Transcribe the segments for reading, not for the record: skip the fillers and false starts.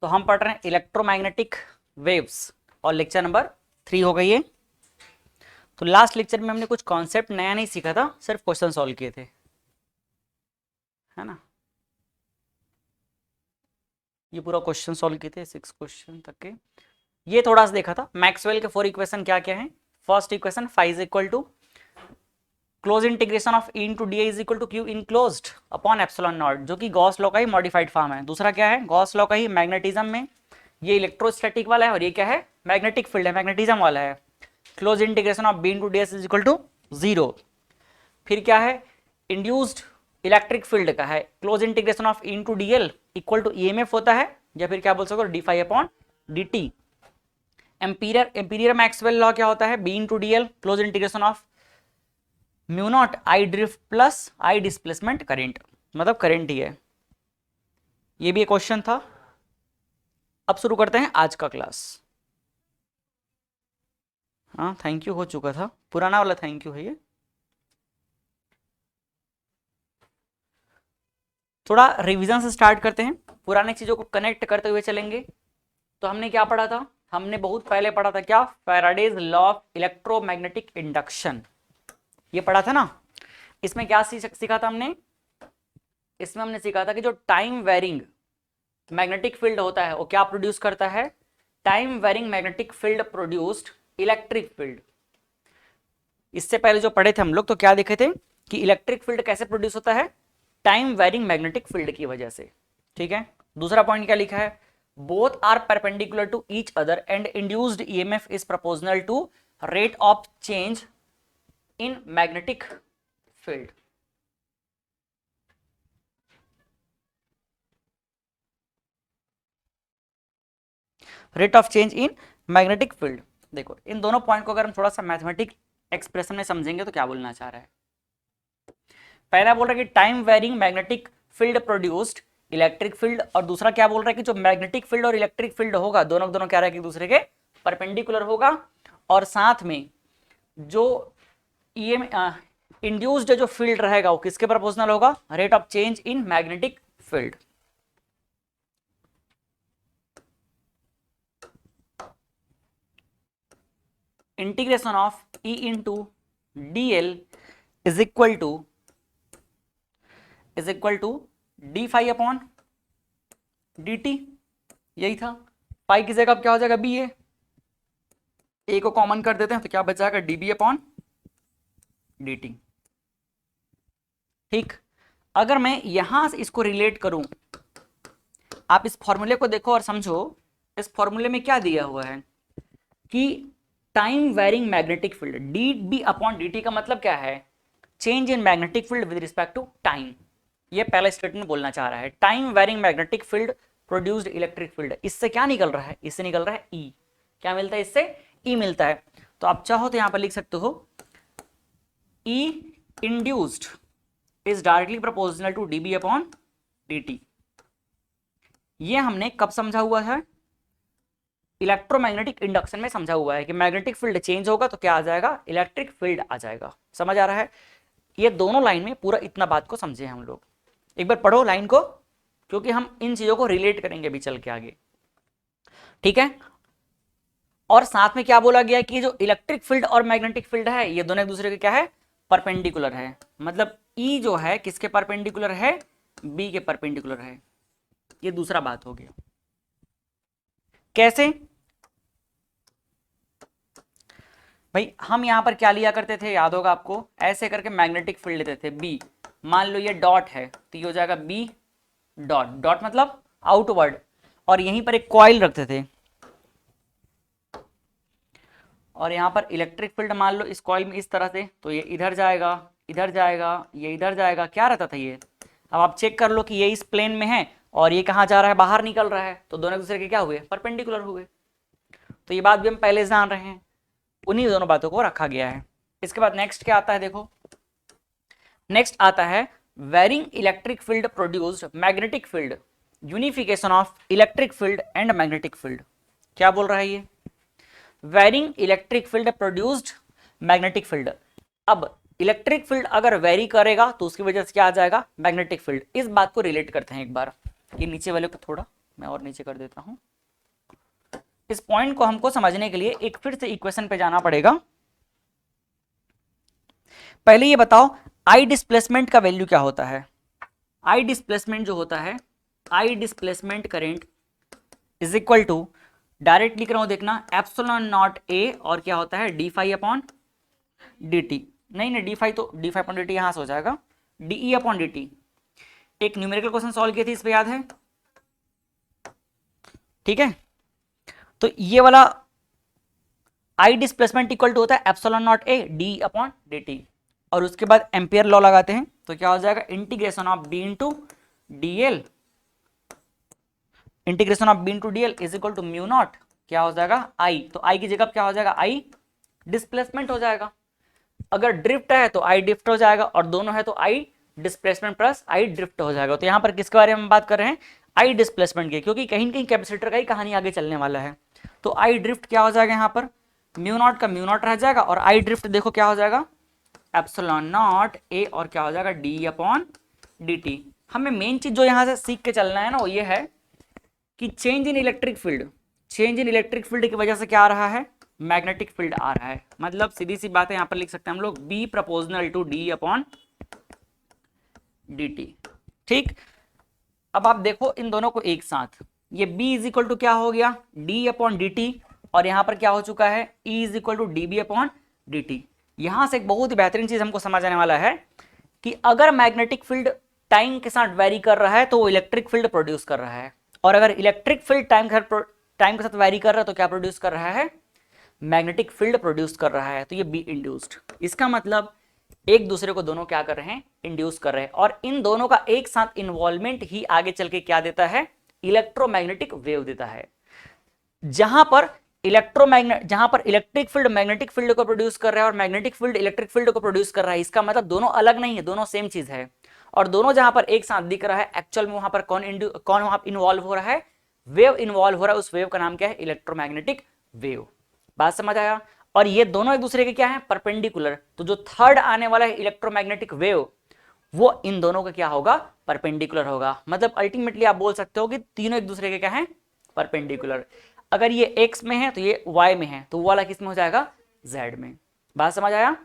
तो हम पढ़ रहे हैं इलेक्ट्रोमैग्नेटिक वेव्स और लेक्चर नंबर 3 हो गई है। तो लास्ट लेक्चर में हमने कुछ कॉन्सेप्ट नया नहीं सीखा था, सिर्फ क्वेश्चन सॉल्व किए थे, है ना। ये पूरा क्वेश्चन सॉल्व किए थे 6 क्वेश्चन तक के। ये थोड़ा सा देखा था मैक्सवेल के 4 इक्वेशन क्या क्या है। First equation phi is equal to close integration of E into D is equal to Q enclosed upon epsilon naught, जो कि गॉस लॉ का ही मॉडिफाइड फॉर्म है। दूसरा क्या है, गॉस लॉ का ही मैग्नेटिज्म में, ये इलेक्ट्रोस्टैटिक वाला है और ये क्या है, मैग्नेटिक फील्ड है, मैग्नेटिज्म वाला है। Close integration of B into D S is equal to 0। फिर क्या है, इंड्यूस्ड इलेक्ट्रिक फील्ड का है, close integration of E into D L equal to E M F होता है, या फिर क्या बोल सकते हो D phi upon D T. Ampere Maxwell law क्या होता है, B into D L close integration of mu naught I drift plus I displacement current, मतलब करेंट ही है। ये भी एक क्वेश्चन था। अब शुरू करते हैं आज का क्लास। हाँ थैंक यू हो चुका था, पुराना वाला थैंक यू है ये। थोड़ा रिवीजन से स्टार्ट करते हैं, पुराने चीजों को कनेक्ट करते हुए चलेंगे। तो हमने क्या पढ़ा था, हमने बहुत पहले पढ़ा था क्या, Faraday's law of electromagnetic induction, ये पढ़ा था ना। इसमें क्या सीखा था हमने, इसमें हमने सीखा था कि जो टाइम वेरिंग मैग्नेटिक फील्ड होता है वो क्या प्रोड्यूस करता है, time varying magnetic field produced electric field. इससे पहले जो पढ़े थे हम लोग तो क्या देखे थे कि इलेक्ट्रिक फील्ड कैसे प्रोड्यूस होता है, टाइम वेरिंग मैग्नेटिक फील्ड की वजह से। ठीक है, दूसरा पॉइंट क्या लिखा है, both are perpendicular to each other and induced EMF is proportional to rate of change in magnetic field. Rate of change in magnetic field. देखो इन दोनों पॉइंट को अगर हम थोड़ा सा मैथमेटिक एक्सप्रेशन में समझेंगे तो क्या बोलना चाह रहा है। पहला बोल रहा है कि time varying magnetic field produced electric field, और दूसरा क्या बोल रहा है कि जो मैग्नेटिक फील्ड और इलेक्ट्रिक फील्ड होगा दोनों क्या रहेगा, एक दूसरे के परपेंडिकुलर होगा, और साथ में जो इंड्यूस्ड जो फील्ड रहेगा वो किसके प्रोपोर्शनल होगा, rate of change in magnetic field. Integration of E into D L is equal to D phi upon D T, यही था। पाई की जगह अब क्या हो जाएगा, बी ए को कॉमन कर देते हैं तो क्या बच जाएगा, D B upon D T. ठीक, अगर मैं यहां से इसको रिलेट करूं, आप इस फॉर्मूले को देखो और समझो। इस फॉर्मूले में क्या दिया हुआ है कि time varying magnetic field D B upon D T का मतलब क्या है, change in magnetic field with respect to time. ये पहला स्टेटमेंट बोलना चाह रहा है, time varying magnetic field produced electric field. इससे क्या निकल रहा है, इससे निकल रहा है ई। क्या मिलता है इससे, ई मिलता है। तो आप चाहो तो यहां पर लिख सकते हो E induced is directly proportional to D B upon D T. ये हमने कब समझा हुआ है, इलेक्ट्रोमैग्नेटिक इंडक्शन में समझा हुआ है कि मैग्नेटिक फील्ड चेंज होगा तो क्या आ जाएगा, इलेक्ट्रिक फील्ड आ जाएगा। समझ आ रहा है, ये दोनों लाइन में पूरा इतना बात को समझे हम लोग। एक बार पढ़ो लाइन को, क्योंकि हम इन चीजों को रिलेट करेंगे अभी चल के आगे। ठीक है, और साथ में क्या बोला गया कि जो इलेक्ट्रिक फील्ड और मैग्नेटिक फील्ड है ये दोनों एक दूसरे के क्या है, परपेंडिकुलर है। मतलब ई जो है किसके परपेंडिकुलर है, बी के परपेंडिकुलर है। ये दूसरा बात हो गया। कैसे भाई, हम यहां पर क्या लिया करते थे, याद होगा आपको, ऐसे करके मैग्नेटिक फील्ड लेते थे बी। मान लो ये डॉट है तो ये हो जाएगा बी डॉट, डॉट मतलब आउटवर्ड, और यहीं पर एक कॉइल रखते थे, और यहां पर इलेक्ट्रिक फील्ड मान लो इस कॉइल में इस तरह से, तो ये इधर जाएगा, इधर जाएगा, ये इधर जाएगा। क्या रहता था ये, अब आप चेक कर लो कि ये इस प्लेन में है और ये कहां जा रहा है, बाहर निकल रहा है, तो दोनों एक दूसरे के क्या हुए, परपेंडिकुलर हुए। तो ये बात भी हम पहले जान रहे हैं, उन्हीं दोनों बातों को रखा गया है। इसके बाद नेक्स्ट क्या आता है, देखो नेक्स्ट आता है varying electric field produced magnetic field, unification of electric field and magnetic field. क्या बोल रहा है ये, varying electric field produced magnetic field. अब इलेक्ट्रिक फील्ड अगर वेरी करेगा तो उसकी वजह से क्या आ जाएगा, मैग्नेटिक फील्ड। इस बात को रिलेट करते हैं एक बार, ये नीचे वाले को थोड़ा मैं और नीचे कर देता हूं। इस पॉइंट को हमको समझने के लिए एक फिर से इक्वेशन पे जाना पड़ेगा। पहले ये बताओ आई डिस्प्लेसमेंट का वैल्यू क्या होता है। आई डिस्प्लेसमेंट जो होता है, I displacement current is equal to, direct लिख रहा हूं देखना, एप्सिलॉन नॉट ए और क्या होता है D phi upon D T. नहीं डी फाई तो D phi upon D T यहां से हो जाएगा डीई अपॉन डी टी। एक न्यूमेरिकल क्वेश्चन सॉल्व किए थे इस पे, याद है? ठीक है, तो ये वाला आई डिस्प्लेसमेंट इक्वल टू होता है epsilon naught A D upon D T, और उसके बाद एम्पियर लॉ लगाते हैं तो क्या हो जाएगा integration of B into D L, integration of B into D L is equal to mu naught क्या हो जाएगा आई। तो आई की जगह क्या हो जाएगा आई डिस्प्लेसमेंट हो जाएगा। अगर ड्रिफ्ट है तो आई ड्रिफ्ट हो जाएगा, और दोनों है तो आई डिस्प्लेसमेंट प्लस आई ड्रिफ्ट हो जाएगा। तो यहां पर किसके बारे में बात कर रहे हैं, आई डिस्प्लेसमेंट की, क्योंकि कहीं कहीं कैपेसिटर का ही कहानी आगे चलने वाला है। तो आई ड्रिफ्ट क्या हो जाएगा यहाँ पर, म्यू नॉट का म्यू नॉट रह जाएगा, और आई ड्रिफ्ट देखो क्या हो जाएगा एप्सिलॉन नॉट ए और क्या हो जाएगा डी अपॉन डी टी। हमें मेन चीज जो यहां से सीख के चलना है ना वो ये है कि change in electric field, change in electric field की वजह से क्या आ रहा है, मैग्नेटिक फील्ड आ रहा है। मतलब सीधी सी बात है, यहां पर लिख सकते हैं हम लोग B proportional to D upon D T. ठीक, अब आप देखो इन दोनों को एक साथ, ये b इज इक्वल टू क्या हो गया d अपॉन डी टी, और यहां पर क्या हो चुका है e is equal to D B upon D T. यहां से एक बहुत ही बेहतरीन चीज हमको समझ आने वाला है कि अगर मैग्नेटिक फील्ड टाइम के साथ वेरी कर रहा है तो वो इलेक्ट्रिक फील्ड प्रोड्यूस कर रहा है, और अगर इलेक्ट्रिक फील्ड टाइम के साथ वेरी कर रहा है तो क्या प्रोड्यूस कर रहा है, मैग्नेटिक फील्ड प्रोड्यूस कर रहा है। तो ये बी इंड्यूस्ड, इसका मतलब एक दूसरे को दोनों क्या कर रहे हैं, इंड्यूस कर रहे हैं, और इन दोनों का एक साथ इन्वॉल्वमेंट ही आगे चल के क्या देता है, इलेक्ट्रोमैग्नेटिक वेव देता है। जहां पर इलेक्ट्रिक फील्ड मैग्नेटिक फील्ड को प्रोड्यूस कर रहा है और मैग्नेटिक फील्ड इलेक्ट्रिक फील्ड को प्रोड्यूस कर रहा है, इसका मतलब दोनों अलग नहीं है, दोनों सेम चीज है। और दोनों जहां पर एक साथ दिख रहा है, एक्चुअल में वहां पर कौन वहां इन्वॉल्व हो रहा है, वेव इन्वॉल्व हो रहा है। उस वेव का नाम क्या है, इलेक्ट्रोमैग्नेटिक वेव। बात समझ आया? और ये दोनों एक दूसरे के क्या है, परपेंडिकुलर। तो जो थर्ड आने वाला है इलेक्ट्रोमैग्नेटिक वेव, वो इन दोनों का क्या होगा, परपेंडिकुलर होगा। मतलब अल्टीमेटली आप बोल सकते हो कि तीनों एक दूसरे के क्या है, परपेंडिकुलर। अगर ये x में है तो ये y में है, तो वो वाला किस में हो जाएगा, z में। बात समझ आया?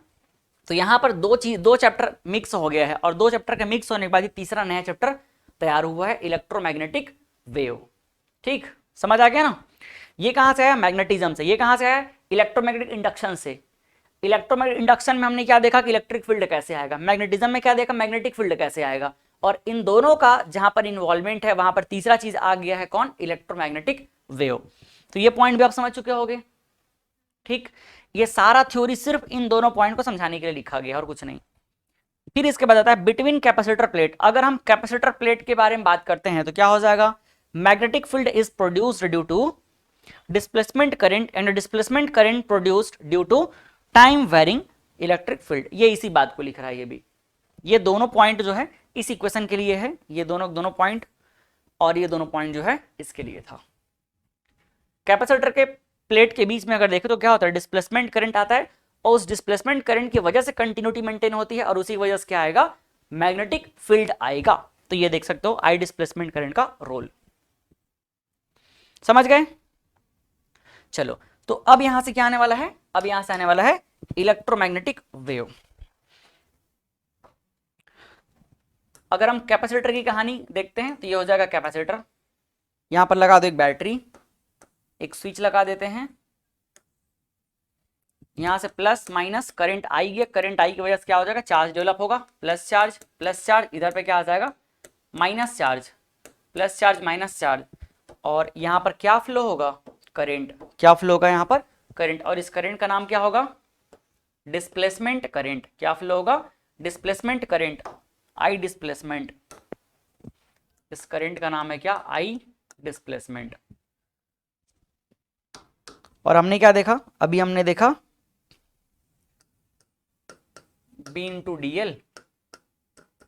तो यहां पर दो चैप्टर मिक्स हो गया है, और दो चैप्टर के मिक्स होने के बाद तीसरा नया चैप्टर तैयार हुआ है, इलेक्ट्रोमैग्नेटिक वेव। ठीक, समझ आ गया ना? ये कहां से आया, मैग्नेटिज्म से। ये कहां से आया, इलेक्ट्रोमैग्नेटिक इंडक्शन से। इलेक्ट्रोमैग्नेटिक इंडक्शन में हमने क्या देखा कि इलेक्ट्रिक फील्ड कैसे आएगा, मैग्नेटिज्म में क्या देखा, मैग्नेटिक फील्ड कैसे आएगा। और इन दोनों का जहां पर इन्वॉल्वमेंट है वहां पर तीसरा चीज आ गया है, कौन, इलेक्ट्रोमैग्नेटिक वेव। तो ये पॉइंट भी आप समझ चुके होंगे। ठीक, ये सारा थ्योरी सिर्फ इन दोनों पॉइंट को समझाने के लिए लिखा गया और कुछ नहीं। फिर इसके बाद आता है बिटवीन कैपेसिटर प्लेट। अगर हम कैपेसिटर प्लेट के बारे में बात करते हैं तो क्या हो जाएगा, magnetic field is produced due to displacement current and displacement current produced due to time varying electric field. ये इसी बात को लिख रहा है। ये भी, ये दोनों पॉइंट जो है इस इक्वेशन के लिए है, ये दोनों पॉइंट, और ये दोनों पॉइंट जो है इसके लिए था। कैपेसिटर के प्लेट के बीच में अगर देखें तो क्या होता है, डिस्प्लेसमेंट करंट आता है, और उस डिस्प्लेसमेंट करंट की वजह से कंटिन्यूटी मेंटेन होती है, और उसी वजह से क्या आएगा, मैग्नेटिक फील्ड आएगा। तो ये देख सकते हो आई डिस्प्लेसमेंट करंट का रोल। समझ गए? चलो, तो अब यहां से क्या आने वाला है, अब यहां से आने वाला है इलेक्ट्रोमैग्नेटिक वेव। अगर हम कैपेसिटर की कहानी देखते हैं तो ये हो जाएगा कैपेसिटर। यहां पर लगा दो एक बैटरी, एक स्विच लगा देते हैं, यहां से प्लस माइनस करंट आई है, करंट आई की वजह से क्या हो जाएगा, चार्ज डेवलप होगा, प्लस चार्ज, इधर पे क्या आ जाएगा, minus charge, plus charge minus charge, और यहां पर क्या फ्लो होगा, करंट। क्या फ्लो होगा यहाँ पर, करंट। और इस करंट का नाम क्या होगा, डिस्प्लेसमेंट करंट। क्या फ्लो होगा, डिस्प्लेसमेंट करंट, आई डिस्प्लेसमेंट। इस करंट का नाम है क्या, आई डिस्प्लेसमेंट। और हमने क्या देखा, अभी हमने देखा B into D L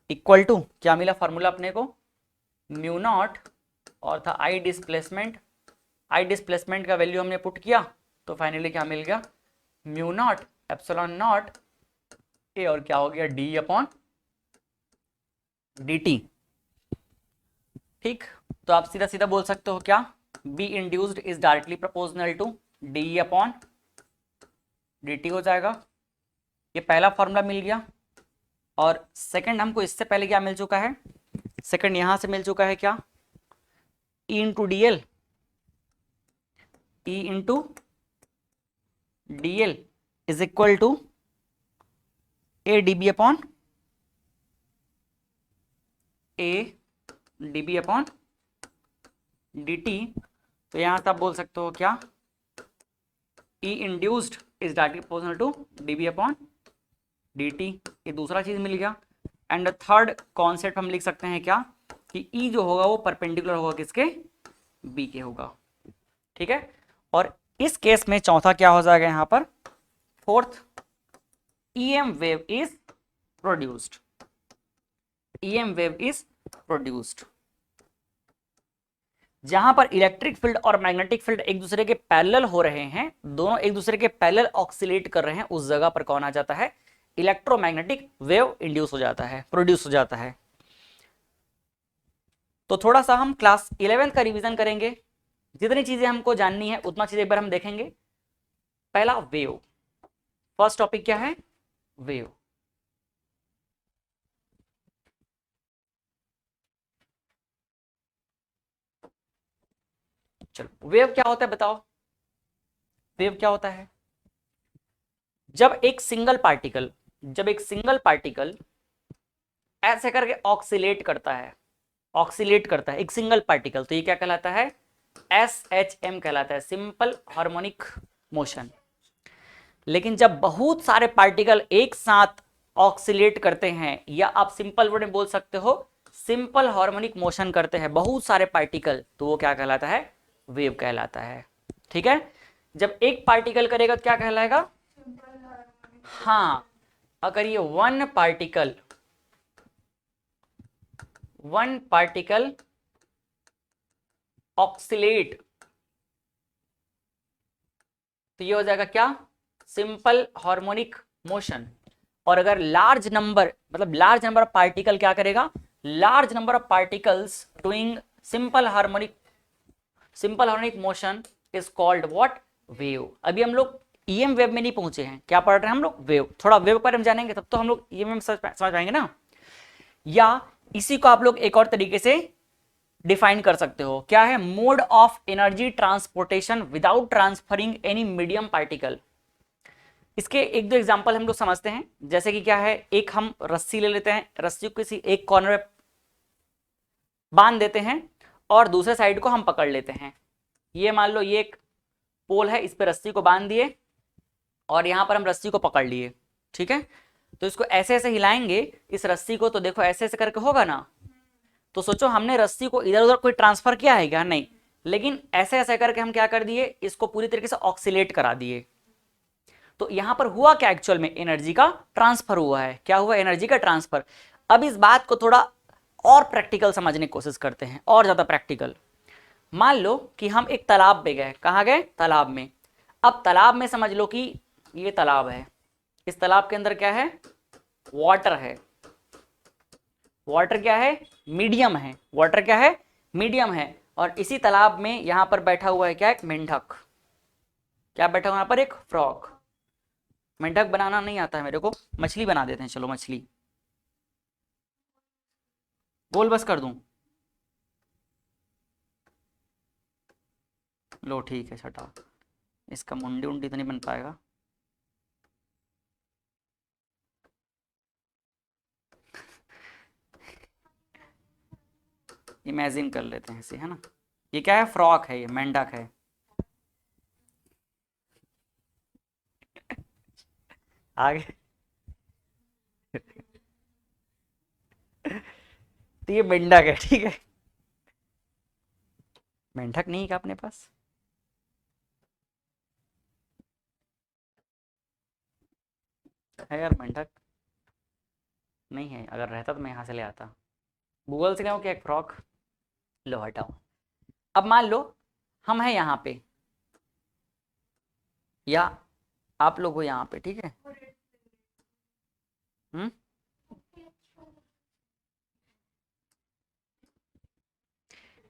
equal to क्या मिला फॉर्मूला अपने को, म्यू नॉट, और था आई डिस्प्लेसमेंट। आई डिस्प्लेसमेंट का वैल्यू हमने पुट किया तो फाइनली क्या मिल गया, mu naught epsilon naught A, और क्या हो गया, डी अपॉन डी टी। ठीक, तो आप सीधा सीधा बोल सकते हो क्या, B induced is directly proportional to D upon dt हो जाएगा। ये पहला फॉर्मूला मिल गया। और सेकंड हमको इससे पहले क्या मिल चुका है, सेकंड यहां से मिल चुका है क्या, E into D L, E into D L is equal to A D B upon A D B upon D T. तो यहां से आप बोल सकते हो क्या, E induced is directly proportional to D B upon D T. ये दूसरा चीज मिल गया। एंड थर्ड कॉन्सेप्ट हम लिख सकते हैं क्या, कि E जो होगा वो परपेंडिकुलर होगा किसके, B के होगा। ठीक है। और इस केस में चौथा क्या हो जाएगा यहाँ पर, fourth, EM wave is produced, EM wave is produced. जहां पर इलेक्ट्रिक फील्ड और मैग्नेटिक फील्ड एक दूसरे के पैरेलल हो रहे हैं, दोनों एक दूसरे के पैरेलल ऑक्सीलेट कर रहे हैं, उस जगह पर कौन आ जाता है, इलेक्ट्रोमैग्नेटिक वेव इंड्यूस हो जाता है, प्रोड्यूस हो जाता है। तो थोड़ा सा हम क्लास 11th का रिवीजन करेंगे, जितनी चीजें हमको जाननी है उतना चीज एक बार हम देखेंगे। पहला वेव, फर्स्ट टॉपिक क्या है, वेव। चलो वेव क्या होता है बताओ, वेव क्या होता है, जब एक सिंगल पार्टिकल ऐसे करके ऑक्सीलेट करता है, एक सिंगल पार्टिकल, तो ये क्या कहलाता है, SHM कहलाता है, सिंपल हार्मोनिक मोशन। लेकिन जब बहुत सारे पार्टिकल एक साथ ऑक्सीलेट करते हैं, या आप सिंपल वर्ड में बोल सकते हो सिंपल हार्मोनिक मोशन करते हैं बहुत सारे पार्टिकल, तो वो क्या कहलाता है, वेव कहलाता है। ठीक है। जब एक पार्टिकल करेगा तो क्या कहलाएगा, हाँ, अगर ये वन पार्टिकल ऑक्सीलेट, तो ये हो जाएगा क्या, सिंपल हार्मोनिक मोशन। और अगर लार्ज नंबर ऑफ पार्टिकल क्या करेगा, large number of particles doing simple harmonic motion is called what, wave. अभी हम लोग ईएम वेव में नहीं पहुंचे हैं, क्या पढ़ रहे हैं हम लोग, वेव। थोड़ा वेव पर हम जानेंगे तब तो हम लोग ईएम समझ पाएंगे ना। या इसी को आप लोग एक और तरीके से डिफाइन कर सकते हो, क्या है, mode of energy transportation without transferring any medium particle. इसके एक दो एग्जांपल हम लोग समझते हैं, जैसे कि क्या है, एक हम रस्सी ले लेते हैं, रस्सी को किसी एक कॉर्नर पे बांध देते हैं और दूसरे साइड को हम पकड़ लेते हैं। ये मान लो ये एक पोल है, इस पर रस्सी को बांध दिए और यहां पर हम रस्सी को पकड़ लिए। ठीक है। तो इसको ऐसे ऐसे हिलाएंगे इस रस्सी को, तो देखो ऐसे ऐसे करके होगा ना। तो सोचो हमने रस्सी को इधर उधर कोई ट्रांसफर किया है क्या, नहीं, लेकिन ऐसे ऐसे करके हम क्या कर दिए, इसको पूरी तरीके से ऑक्सीलेट करा दिए। तो यहां पर हुआ क्या, एक्चुअल में एनर्जी का ट्रांसफर हुआ है। क्या हुआ, एनर्जी का ट्रांसफर। अब इस बात को थोड़ा और प्रैक्टिकल समझने की कोशिश करते हैं, और ज्यादा प्रैक्टिकल। मान लो कि हम एक तालाब में गए, कहाँ गए, तालाब में। अब तालाब में समझ लो कि ये तालाब है, इस तालाब के अंदर क्या है, वाटर है। वाटर क्या है, मीडियम है, वाटर क्या है, मीडियम है। और इसी तालाब में यहां पर बैठा हुआ है क्या, एक मेंढक। क्या बैठा हुआ, यहां पर एक फ्रॉग। मेंढक बनाना नहीं आता है मेरे को, मछली बना देते हैं, चलो मछली, गोल बस कर दूं, लो ठीक है छठा, इसका मुंडी उंडी तो नहीं बन पाएगा। इमेजिन कर लेते हैं इसे, है ना। ये क्या है, फ्रॉक है, ये मेंढक है। आगे तो ये मेंढक है, ठीक है। मेंढक नहीं है क्या अपने पास, है यार मेंढक, नहीं है, अगर रहता तो मैं यहाँ से ले आता। गूगल से क्या हो, क्या एक फ्रॉक, लो हटाओ। अब मान लो हम हैं यहाँ पे, या आप लोग हो यहाँ पे, ठीक है।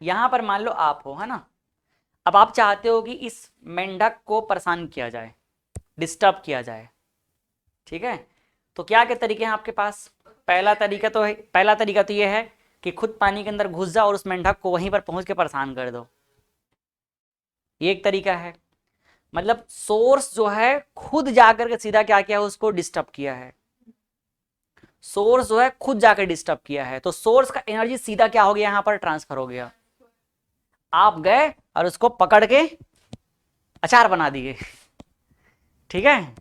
यहां पर मान लो आप हो, है ना, अब आप चाहते हो कि इस मेंढक को परेशान किया जाए, डिस्टर्ब किया जाए, ठीक है। तो क्या क्या तरीके हैं आपके पास? पहला तरीका तो ये है कि खुद पानी के अंदर घुस जाओ और उस मेंढक को वहीं पर पहुंच के परेशान कर दो, ये एक तरीका है। मतलब सोर्स जो है खुद जाकर के सीधा क्या किया है, उसको डिस्टर्ब किया है। सोर्स जो है खुद जाकर डिस्टर्ब किया है, तो सोर्स का एनर्जी सीधा क्या हो गया, यहां पर ट्रांसफर हो गया। आप गए और उसको पकड़ के अचार बना दिए, ठीक है।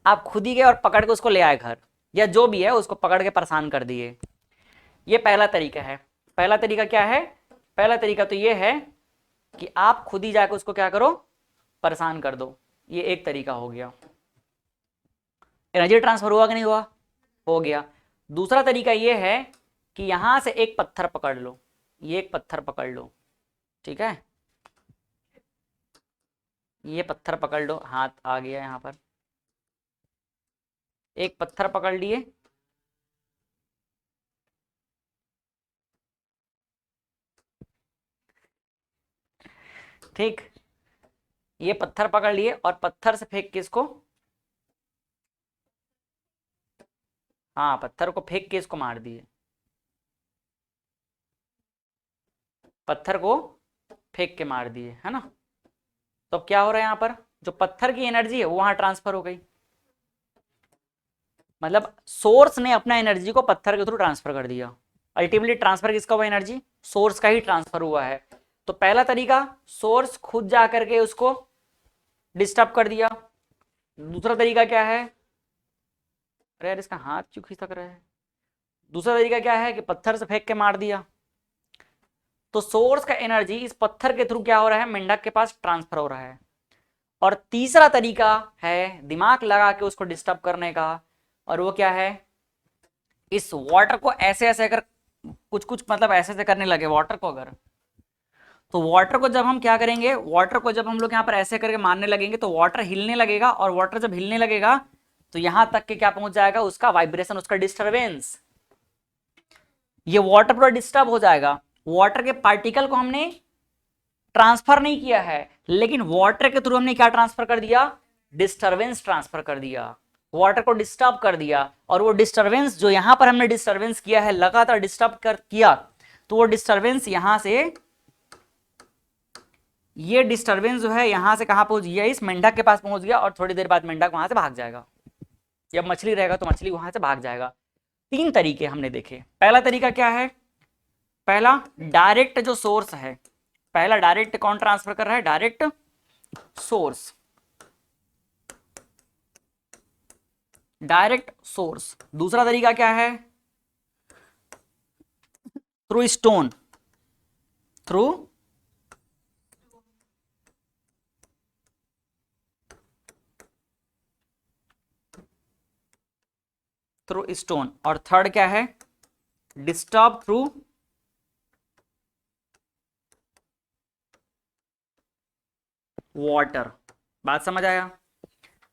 आप खुद ही गए और पकड़ के उसको ले आए घर, या जो भी है उसको पकड़ के परेशान कर दिए। ये पहला तरीका है। पहला तरीका क्या है? पहला तरीका तो ये है कि आप खुद ही जाकर उसको क्या करो, परेशान कर दो। ये एक तरीका हो गया। एनर्जी ट्रांसफर हुआ कि नहीं हुआ? हो गया। दूसरा तरीका ये है कि यहां से एक पत्थर पकड़ लो, ये एक पत्थर पकड़ लो, ठीक है। ये पत्थर पकड़ लो, हाथ आ गया यहां पर, एक पत्थर पकड़ लिए, ठीक। ये पत्थर पकड़ लिए और पत्थर से फेंक के इसको, हाँ, पत्थर को फेंक के इसको मार दिए, पत्थर को फेंक के मार दिए, है ना। तो अब क्या हो रहा है, यहां पर जो पत्थर की एनर्जी है वो वहां ट्रांसफर हो गई। मतलब सोर्स ने अपना एनर्जी को पत्थर के थ्रू ट्रांसफर कर दिया। अल्टीमेटली ट्रांसफर किसका हुआ? एनर्जी सोर्स का ही ट्रांसफर हुआ है। तो पहला तरीका, सोर्स खुद जा करके उसको डिस्टर्ब कर दिया। दूसरा तरीका क्या है? अरे यार, इसका हाथ क्यों खिसक रहा है? दूसरा तरीका क्या है कि पत्थर से फेंक के मार दिया। तो सोर्स का एनर्जी इस पत्थर के थ्रू क्या हो रहा है, मेंढक के पास ट्रांसफर हो रहा है। और तीसरा तरीका है दिमाग लगा के उसको डिस्टर्ब करने का, और वो क्या है, इस वाटर को ऐसे ऐसे अगर कुछ कुछ मतलब ऐसे ऐसे करने लगे वाटर को, अगर तो वाटर को जब हम क्या करेंगे, वाटर को जब हम लोग यहाँ पर ऐसे करके मारने लगेंगे तो वाटर हिलने लगेगा, और वाटर जब हिलने लगेगा तो यहां तक के क्या पहुंच जाएगा, उसका वाइब्रेशन, उसका डिस्टरबेंस, ये वाटर पूरा डिस्टर्ब हो जाएगा। वाटर के पार्टिकल को हमने ट्रांसफर नहीं किया है, लेकिन वाटर के थ्रू हमने क्या ट्रांसफर कर दिया, डिस्टरबेंस ट्रांसफर कर दिया, वाटर को डिस्टर्ब कर दिया। और वो डिस्टरबेंस जो यहां पर हमने डिस्टरबेंस किया है, लगातार डिस्टर्ब कर किया, तो वो डिस्टरबेंस यहां से, ये डिस्टरबेंस जो है यहां से कहां पहुंच गया, इस मेंढक के पास पहुंच गया, और थोड़ी देर बाद मेंढक वहां से भाग जाएगा। जब मछली रहेगा तो मछली वहां से भाग जाएगा। तीन तरीके हमने देखे। पहला तरीका क्या है? पहला डायरेक्ट जो सोर्स है, पहला डायरेक्ट कौन ट्रांसफर कर रहा है, डायरेक्ट सोर्स, डायरेक्ट सोर्स। दूसरा तरीका क्या है, through stone, through through stone. और थर्ड क्या है, डिस्टर्ब थ्रू वाटर। बात समझ आया?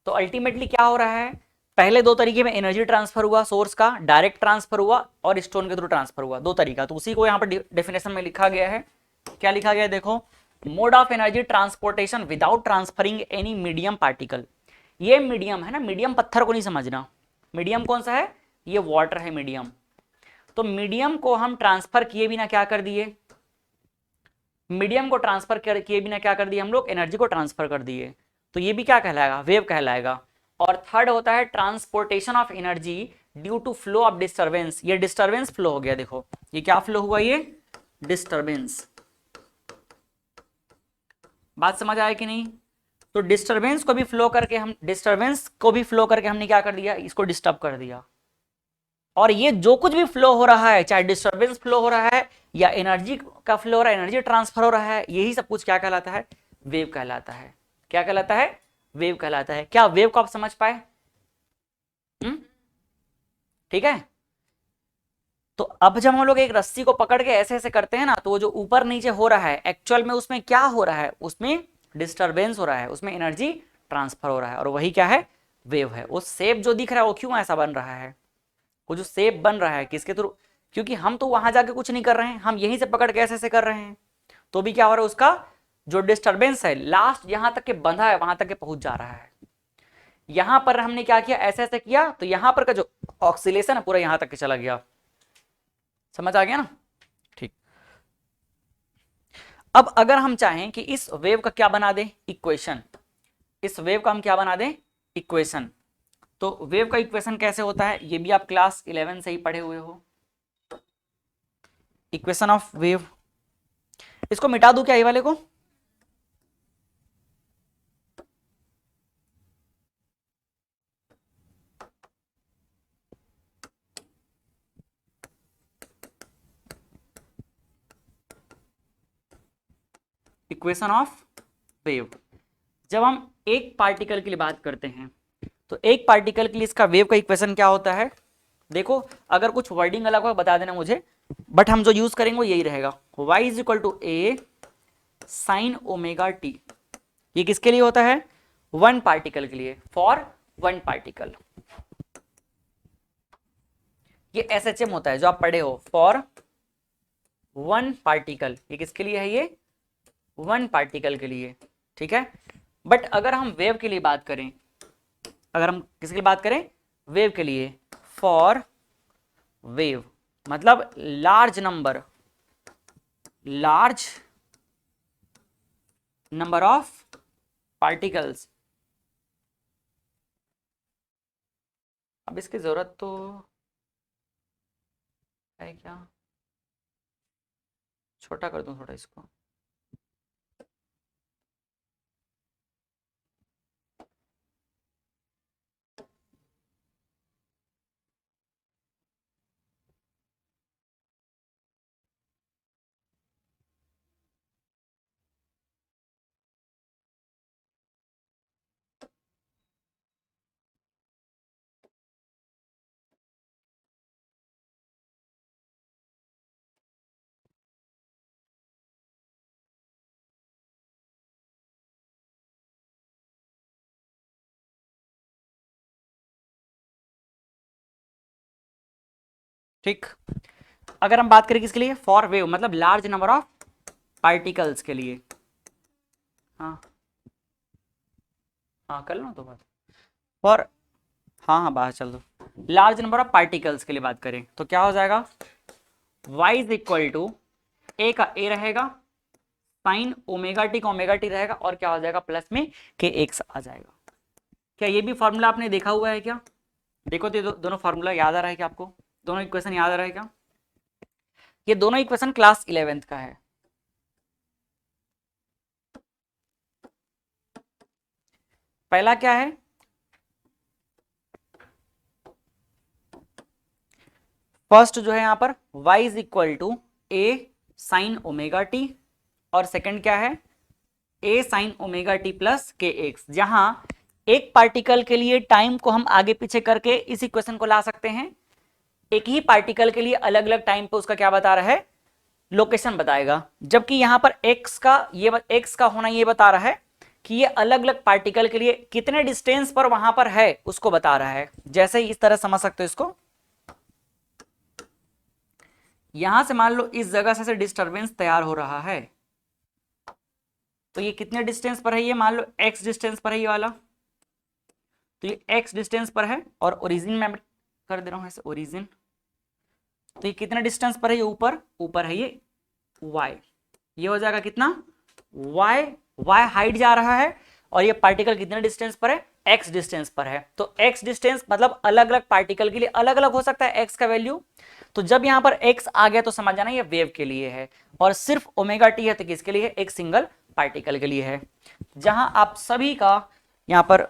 तो अल्टीमेटली क्या हो रहा है, पहले दो तरीके में एनर्जी ट्रांसफर हुआ, सोर्स का डायरेक्ट ट्रांसफर हुआ और स्टोन के थ्रू ट्रांसफर हुआ, दो तरीका। तो उसी को यहां पर डेफिनेशन में लिखा गया है। क्या लिखा गया है देखो, mode of energy transportation without transferring any medium particle. ये मीडियम है ना, मीडियम पत्थर को नहीं समझना। मीडियम कौन सा है, ये वाटर है मीडियम। तो मीडियम को हम ट्रांसफर किए बिना क्या कर दिए, मीडियम को ट्रांसफर किए बिना क्या कर दिए हम लोग, एनर्जी को ट्रांसफर कर दिए। तो ये भी क्या कहलाएगा, वेव कहलाएगा। और थर्ड होता है transportation of energy due to flow of disturbance. ये डिस्टरबेंस फ्लो हो गया, देखो ये क्या फ्लो हुआ, ये डिस्टरबेंस। बात समझ आया कि नहीं? तो डिस्टरबेंस को भी फ्लो करके हमने क्या कर दिया, इसको डिस्टर्ब कर दिया। और ये जो कुछ भी फ्लो हो रहा है, चाहे डिस्टरबेंस फ्लो हो रहा है या एनर्जी का फ्लो हो रहा है, एनर्जी ट्रांसफर हो रहा है, यही सब कुछ क्या कहलाता है, वेव कहलाता है। क्या कहलाता है, वेव कहलाता है। क्या वेव को आप समझ पाए? ठीक है। तो अब जब हम लोग एक रस्सी को पकड़ के ऐसे ऐसे करते हैं ना, तो वो जो ऊपर नीचे हो रहा है, एक्चुअल में उसमें क्या हो रहा है, उसमें डिस्टरबेंस हो रहा है, उसमें एनर्जी ट्रांसफर हो रहा है, और वही क्या है, वेव है। वो शेप जो दिख रहा है वो क्यों ऐसा बन रहा है, वो जो शेप बन रहा है किसके थ्रू, क्योंकि हम तो वहां जाके कुछ नहीं कर रहे हैं, हम यहीं से पकड़ के ऐसे ऐसे कर रहे हैं। तो भी क्या हो रहा है, उसका जो डिस्टर्बेंस है लास्ट यहां तक के बंधा है वहां तक के पहुंच जा रहा है। यहां पर हमने क्या किया, ऐसे ऐसे किया तो यहां पर का जो ऑक्सीलेशन है पूरा यहां तक के चला गया। समझ आ गया ना? ठीक। अब अगर हम चाहें कि इस वेव का क्या बना दें, इक्वेशन, इस वेव का हम क्या बना दें, इक्वेशन, तो वेव का इक्वेशन कैसे होता है ये भी आप क्लास 11 से ही पढ़े हुए हो। इक्वेशन ऑफ वेव, इसको मिटा दूं क्या ये वाले को? इक्वेशन ऑफ वेव, जब हम एक पार्टिकल के लिए बात करते हैं तो एक पार्टिकल के लिए इसका वेव का इक्वेशन क्या होता है, देखो अगर कुछ वर्डिंग अलग हो बता देना मुझे, बट हम जो यूज करेंगे वो यही रहेगा, y is equal to A sine omega T. ये किसके लिए होता है, वन पार्टिकल के लिए, फॉर वन पार्टिकल। ये SHM होता है जो आप पढ़े हो, फॉर वन पार्टिकल। ये किसके लिए है, ये वन पार्टिकल के लिए, ठीक है। बट अगर हम वेव के लिए बात करें, अगर हम किसके लिए बात करें, वेव के लिए, फॉर वेव मतलब लार्ज नंबर ऑफ पार्टिकल्स। अब इसकी जरूरत तो है क्या, छोटा कर दूं थोड़ा इसको। ठीक, अगर हम बात करें किसके लिए, फॉर वेव मतलब लार्ज नंबर ऑफ पार्टिकल्स के लिए। हाँ हाँ कर लो तो बात, फॉर, हाँ हाँ बाहर चल दो, लार्ज नंबर ऑफ पार्टिकल्स के लिए बात करें तो क्या हो जाएगा, y इज इक्वल टू ए का ए रहेगा, साइन ओमेगा टी का ओमेगा टी रहेगा, और क्या हो जाएगा प्लस में के एक्स आ जाएगा। क्या ये भी फॉर्मूला आपने देखा हुआ है क्या? देखो तो दोनों फॉर्मूला याद आ रहा है क्या आपको, दोनों इक्वेशन याद आ रहा है क्या? ये दोनों इक्वेशन क्लास 11th का है। पहला क्या है, फर्स्ट जो है यहां पर y is equal to A sine omega T, और सेकंड क्या है, A sine omega T plus K X. जहां एक पार्टिकल के लिए टाइम को हम आगे पीछे करके इस इक्वेशन को ला सकते हैं, एक ही पार्टिकल के लिए अलग अलग टाइम पे उसका क्या बता रहा है, लोकेशन बताएगा। जबकि यहां पर एक्स का होना ये बता रहा है कि ये अलग अलग पार्टिकल के लिए कितने डिस्टेंस पर वहां पर है उसको बता रहा है। जैसे इस तरह समझ सकते हो इसको, यहां से मान लो इस जगह से डिस्टरबेंस तैयार हो रहा है, तो ये कितने डिस्टेंस पर है, ये मान लो x डिस्टेंस पर है ये वाला, तो ये x डिस्टेंस पर है, और ओरिजिन में कर दे रहा हूं ऐसे ओरिजिन, तो ये कितने डिस्टेंस पर है, ये ऊपर है ये y, ये हो जाएगा कितना y हाइट जा रहा है, और ये पार्टिकल कितने डिस्टेंस पर है, x डिस्टेंस पर है। तो x डिस्टेंस मतलब अलग अलग पार्टिकल के लिए अलग अलग हो सकता है x का वैल्यू। तो जब यहां पर x आ गया तो समझ जाना ये वेव के लिए है, और सिर्फ ओमेगा टी है तो किसके लिए है, एक सिंगल पार्टिकल के लिए है। जहां आप सभी का यहां पर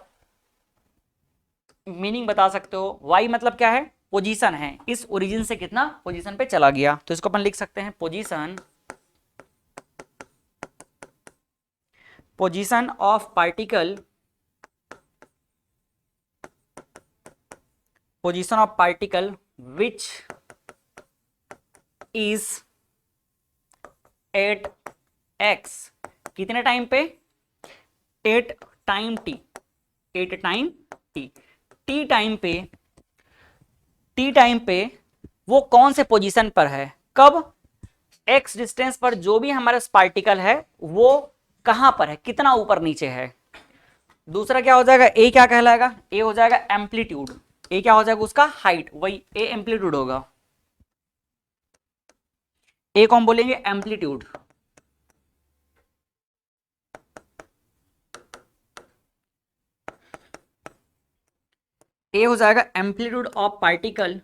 मीनिंग बता सकते हो, y मतलब क्या है, पोजीशन है, इस ओरिजिन से कितना पोजीशन पे चला गया, तो इसको अपन लिख सकते हैं position of particle, position of particle which is at x, कितने टाइम पे, 8 time t, 8 time t, t time पे वो कौन से पोजीशन पर है, कब, एक्स डिस्टेंस पर जो भी हमारा पार्टिकल है वो कहां पर है, कितना ऊपर नीचे है। दूसरा क्या हो जाएगा, ए क्या कहलाएगा, ए हो जाएगा एम्पलीट्यूड, ए क्या हो जाएगा उसका हाइट, वही ए एम्पलीट्यूड होगा, ए को हम बोलेंगे एम्पलीट्यूड। ए हो जाएगा एम्पलीट्यूड ऑफ पार्टिकल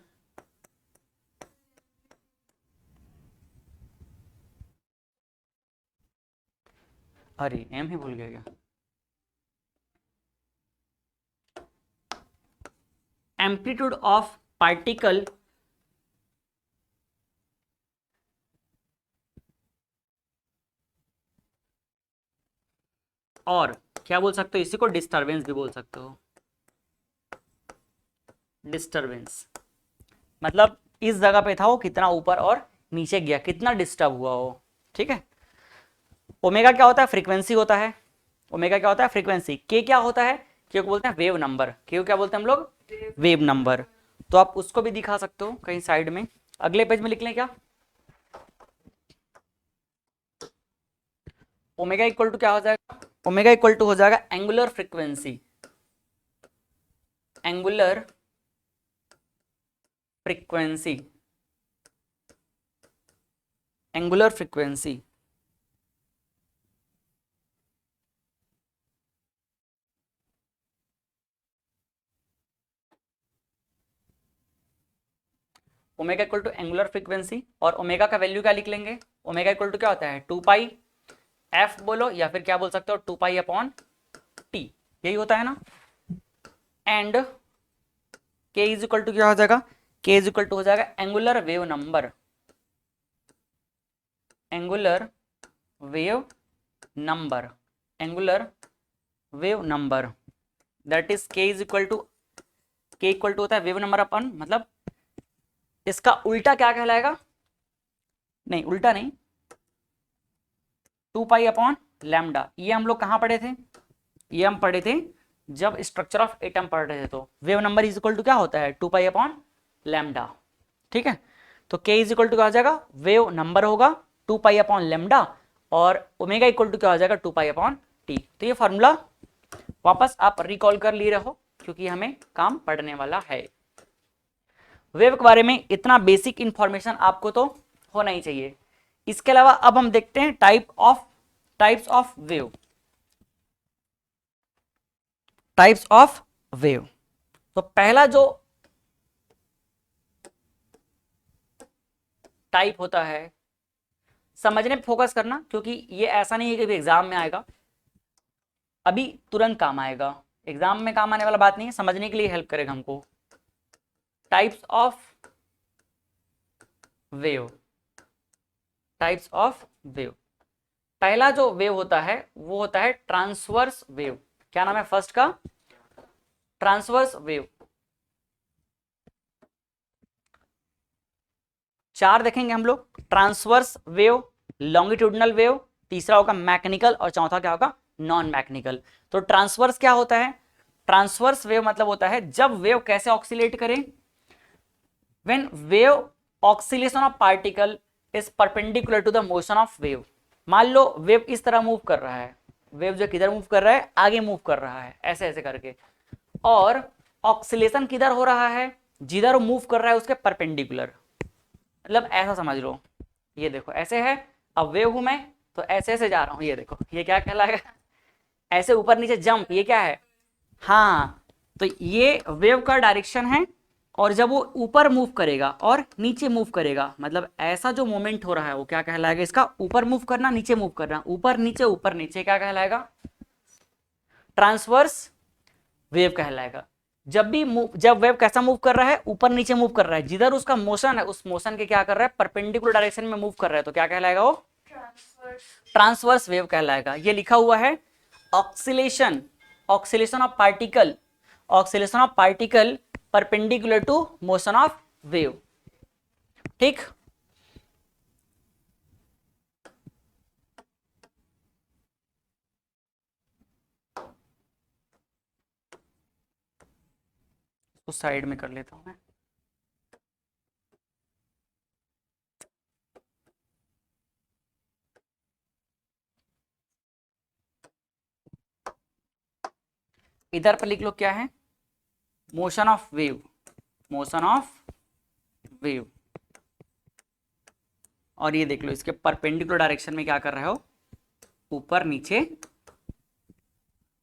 अरे एम ही भूल गया क्या, एम्पलीट्यूड ऑफ पार्टिकल और क्या बोल सकते हो इसी को, डिस्टरबेंस भी बोल सकते हो। डिस्टरबेंस मतलब इस जगह पे था वो कितना ऊपर और नीचे गया, कितना डिस्टर्ब हुआ वो, ठीक है। ओमेगा क्या होता है, फ्रीक्वेंसी होता है, ओमेगा क्या होता है फ्रीक्वेंसी, के क्या होता है, के को बोलते हैं वेव नंबर, के को क्या बोलते हैं हम लोग, वेव नंबर। तो आप उसको भी दिखा सकते हो कहीं साइड में, अगले पेज में लिख लें क्या, ओमेगा इक्वल टू क्या हो जाएगा, ओमेगा इक्वल टू हो जाएगा angular frequency, angular frequency, angular frequency. Omega equal to angular frequency, और ओमेगा का वैल्यू क्या लिख लेंगे, ओमेगा इक्वल टू क्या होता है 2 पाई एफ बोलो, या फिर क्या बोल सकते हो 2 पाई अपॉन टी, यही होता है ना। एंड के इज इक्वल टू क्या हो जाएगा, के इज इक्वल टू हो जाएगा angular wave number, angular wave number, angular wave number, that is के इज इक्वल टू, के इक्वल टू होता है वेव नंबर अपन, मतलब इसका उल्टा क्या कहलाएगा, नहीं उल्टा नहीं, 2 पाई अपॉन लैम्डा। ये हम लोग कहां पढ़े थे, ये हम पढ़े थे जब स्ट्रक्चर ऑफ एटम पढ़ रहे थे, तो wave number is equal to क्या होता है 2 पाई अपॉन लैम्डा, ठीक है। तो के इज इक्वल टू क्या हो जाएगा, वेव नंबर होगा 2 पाई अपॉन लैम्डा, और ओमेगा इक्वल टू क्या हो जाएगा 2 पाई अपॉन टी। तो ये फॉर्मूला वापस आप रिकॉल कर लिए रहो क्योंकि हमें काम पढ़ने वाला है। वेव के बारे में इतना बेसिक इंफॉर्मेशन आपको तो होना ही चाहिए। इसके अलावा अब हम देखते हैं types of wave, types of wave. तो पहला जो टाइप होता है, समझने पे फोकस करना क्योंकि ये ऐसा नहीं है कि एग्जाम में आएगा, अभी तुरंत काम आएगा, एग्जाम में काम आने वाला बात नहीं है, समझने के लिए हेल्प करेगा हमको। Types of wave, types of wave. पहला जो वेव होता है वो होता है ट्रांसवर्स वेव। क्या नाम है फर्स्ट का, ट्रांसवर्स वेव। चार देखेंगे हम लोग, ट्रांसवर्स वेव, लॉन्गिट्यूडनल वेव, तीसरा होगा मैकेनिकल, और चौथा क्या होगा नॉन मैकेनिकल। तो ट्रांसवर्स क्या होता है, ट्रांसवर्स वेव मतलब होता है जब वेव कैसे ऑक्सीलेट करे, when wave oscillation of particle is perpendicular to the motion of wave. मान लो वेव इस तरह मूव कर रहा है, वेव जो किधर मूव कर रहा है, आगे मूव कर रहा है ऐसे ऐसे करके, और ऑक्सीलेशन किधर हो रहा है, जिधर मूव कर रहा है उसके परपेंडिकुलर, मतलब ऐसा समझ लो, ये देखो ऐसे है, अब वेव हूं मैं तो ऐसे ऐसे जा रहा हूं, ये देखो ये क्या कहलाएगा, ऐसे ऊपर नीचे जंप, ये क्या है, हाँ तो ये वेव का डायरेक्शन है, और जब वो ऊपर मूव करेगा और नीचे मूव करेगा, मतलब ऐसा जो मोमेंट हो रहा है वो क्या कहलाएगा, इसका ऊपर मूव करना नीचे मूव करना, ऊपर नीचे क्या कहलाएगा, ट्रांसवर्स वेव कहलाएगा। जब वेव कैसा मूव कर रहा है, ऊपर नीचे मूव कर रहा है, जिधर उसका मोशन है उस मोशन के क्या कर रहा है, परपेंडिकुलर डायरेक्शन में मूव कर रहा है, तो क्या कहलाएगा वो ट्रांसवर्स वेव कहलाएगा। ये लिखा हुआ है oscillation, oscillation of particle, oscillation of particle perpendicular to motion of wave, ठीक। उस साइड में कर लेता हूं मैं। इधर पर लिख लो क्या है, motion of wave, motion of wave. और ये देख लो इसके परपेंडिकुलर डायरेक्शन में क्या कर रहे हो, ऊपर नीचे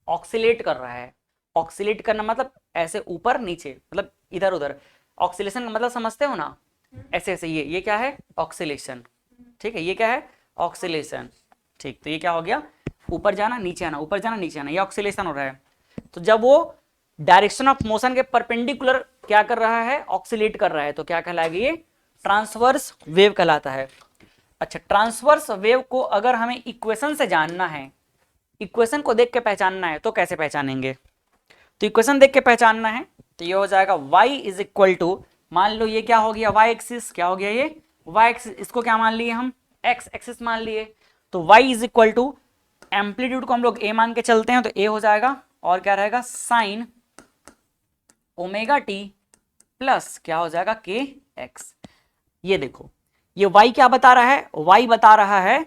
ऑक्सीलेट कर रहा है। ऑक्सीलेट करना मतलब ऐसे ऊपर नीचे, मतलब इधर उधर। ऑक्सीलेशन का मतलब समझते हो ना, ऐसे ऐसे। ये क्या है, ऑक्सीलेशन। ठीक है, ये क्या है, ऑक्सीलेशन। ठीक, तो ये क्या हो गया, ऊपर जाना नीचे आना, ऊपर जाना नीचे आना, ये ऑक्सीलेशन हो रहा है। तो जब वो डायरेक्शन ऑफ मोशन के परपेंडिकुलर क्या कर रहा है, ऑक्सीलेट कर रहा है, तो क्या कहलाएगा, ये ट्रांसवर्स वेव कहलाता है। अच्छा, ट्रांसवर्स वेव को अगर हमें इक्वेशन से जानना है, इक्वेशन को देख के पहचानना है, तो कैसे पहचानेंगे, तो इक्वेशन देख के पहचानना है, तो ये हो जाएगा y इज इक्वल टू, मान लो ये क्या हो गया, y एक्सिस, क्या हो गया ये y एक्सिस, इसको क्या मान लिए हम, x एक्सिस मान लिए। तो y is equal to, amplitude को हम लोग a मान के चलते हैं, तो a हो जाएगा, और क्या रहेगा, साइन ओमेगा टी प्लस क्या हो जाएगा, के एक्स। ये देखो, ये y क्या बता रहा है, y बता रहा है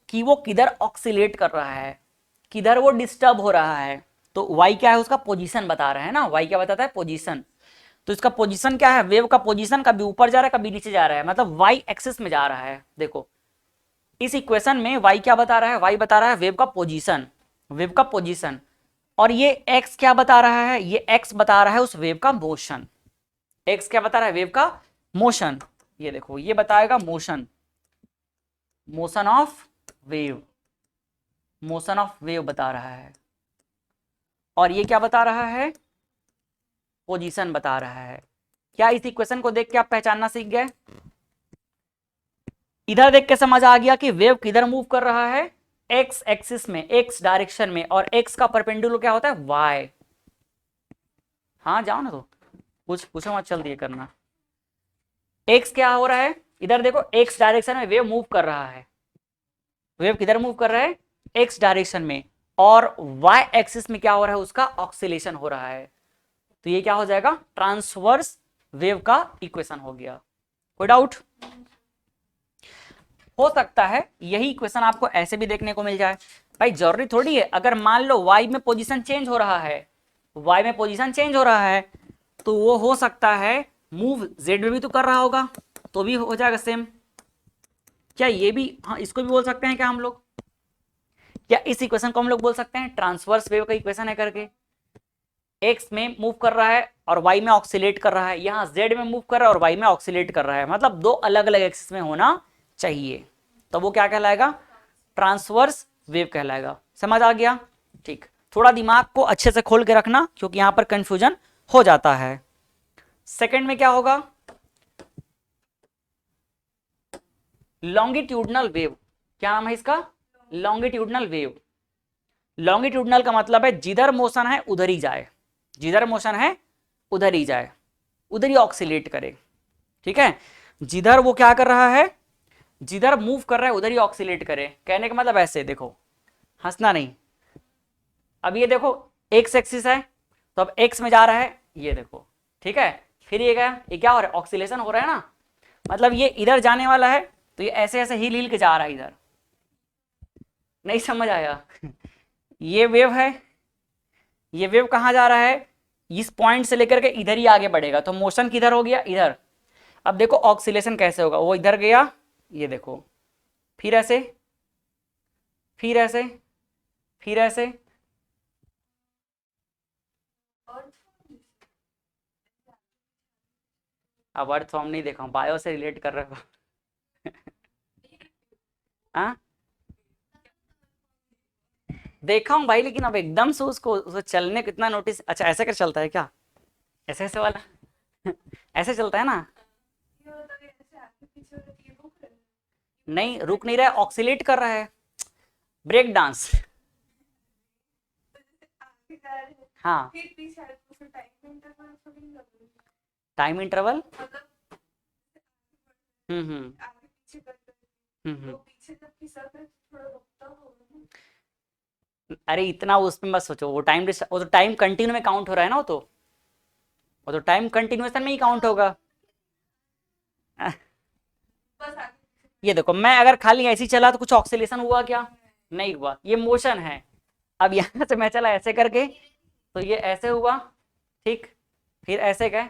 कि वो किधर ऑक्सीलेट कर रहा है, किधर वो डिस्टर्ब हो रहा है। तो y क्या है, उसका पोजीशन बता रहा है ना, y क्या बताता है, पोजीशन। तो इसका पोजीशन क्या है, वेव का पोजीशन कभी ऊपर जा रहा है कभी नीचे जा रहा है, मतलब y एक्सिस में जा रहा है। देखो इस इक्वेशन में y क्या बता रहा है, y बता रहा है वेव का पोजीशन, वेव का पोजीशन। और ये x क्या बता रहा है, ये x बता रहा है उस वेव का मोशन। x क्या बता रहा है, वेव का मोशन। ये देखो ये बताएगा motion, motion of wave, motion of wave बता रहा है। और ये क्या बता रहा है, पोजीशन बता रहा है। क्या इस इक्वेशन को देख के आप पहचानना सीख गए, इधर देख के समझ आ गया कि वेव किधर मूव कर रहा है, एक्स एक्सिस में, एक्स डायरेक्शन में, और एक्स का परपेंडिकुलर क्या होता है, वाई। हाँ जाओ ना, तो कुछ पूछो मत, चल दिए करना। एक्स क्या हो रहा है, इधर देखो एक्स डायरेक्शन में वेव मूव कर रहा है, वेव किधर मूव कर रहा है, एक्स डायरेक्शन में, और वाई एक्सिस में क्या हो रहा है, उसका ऑक्सीलेशन हो रहा है। तो ये क्या हो जाएगा, ट्रांसवर्स वेव का इक्वेशन हो गया। कोई डाउट, हो सकता है यही इक्वेशन आपको ऐसे भी देखने को मिल जाए। भाई जरूरी थोड़ी है, अगर मान लो y में पोजीशन चेंज हो रहा है, y में पोजीशन चेंज हो रहा है, तो वो हो सकता है मूव z में भी तो कर रहा होगा, तो भी हो जाएगा सेम। क्या ये भी, हाँ इसको भी बोल सकते हैं क्या हम लोग, क्या इस इक्वेशन को हम लोग बोल सकते हैं ट्रांसवर्स वेव का इक्वेशन है करके। एक्स में मूव कर रहा है और वाई में ऑक्सीलेट कर रहा है, यहाँ जेड में मूव कर रहा है और वाई में ऑक्सीलेट कर रहा है, मतलब दो अलग अलग एक्सिस में होना चाहिए, तो वो क्या कहलाएगा, ट्रांसवर्स वेव कहलाएगा। समझ आ गया, ठीक। थोड़ा दिमाग को अच्छे से खोल के रखना, क्योंकि यहां पर कंफ्यूजन हो जाता है। सेकंड में क्या होगा, लॉन्गिट्यूडनल वेव। क्या नाम है इसका, लॉन्गिट्यूडनल वेव। लॉन्गिट्यूडनल का मतलब है जिधर मोशन है उधर ही जाए, जिधर मोशन है उधर ही जाए, उधर ही ऑक्सीलेट करे। ठीक है, जिधर वो क्या कर रहा है, जिधर मूव कर रहा है उधर ही ऑक्सीलेट करे। कहने का मतलब ऐसे, देखो हंसना नहीं, अब ये देखो एक्स एक्सिस है, तो अब एक्स में जा रहा है, ये देखो, ठीक है। फिर ये क्या हो रहा है, ऑक्सीलेशन हो रहा है ना, मतलब ये इधर जाने वाला है, तो ये ऐसे ऐसे हिल हिल के जा रहा है इधर। नहीं समझ आया ये वेव है, ये वेव कहाँ जा रहा है, इस पॉइंट से लेकर के इधर ही आगे बढ़ेगा, तो मोशन किधर हो गया, इधर। अब देखो ऑक्सीलेशन कैसे होगा, वो इधर गया, ये देखो, फिर ऐसे, फिर ऐसे, फिर ऐसे। अब अर्थ फॉर्म नहीं देखा, बायो से रिलेट कर रहे हो हाँ देखा हूँ भाई, लेकिन अब एकदम से उसको चलने कितना नोटिस, अच्छा ऐसे कर चलता है क्या, ऐसे ऐसे वाला ऐसे चलता है ना, नहीं रुक नहीं रहा है, ऑक्सीलेट कर रहा है, ब्रेक डांस। हाँ टाइम इंटरवल, हम्म, हम्म। अरे इतना उसमें मत सोचो, वो टाइम, वो तो टाइम कंटिन्यू में काउंट हो रहा है ना, वो तो टाइम कंटिन्यूएशन में ही काउंट होगा ये देखो, मैं अगर खाली ऐसे ही चला तो कुछ ऑक्सीलेशन हुआ क्या, नहीं हुआ, ये मोशन है। अब यहाँ से मैं चला ऐसे करके, तो ये ऐसे हुआ, ठीक, फिर ऐसे गए,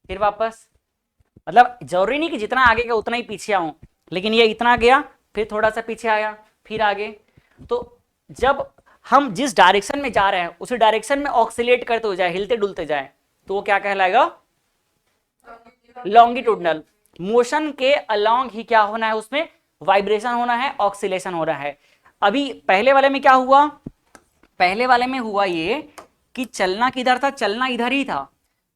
फिर वापस, मतलब जरूरी नहीं कि जितना आगे गया उतना ही पीछे आऊं, लेकिन ये इतना गया, फिर थोड़ा सा पीछे आया, फिर आगे। तो जब हम जिस डायरेक्शन में जा रहे हैं उसी डायरेक्शन में ऑक्सीलेट करते हुए जाए, हिलते डुलते जाए, तो वो क्या कहलाएगा? लॉन्गिट्यूडनल। मोशन के अलोंग ही क्या होना है, उसमें वाइब्रेशन होना है, ऑक्सीलेशन हो रहा है। अभी पहले वाले में क्या हुआ? पहले वाले में हुआ ये कि चलना किधर था? चलना इधर ही था,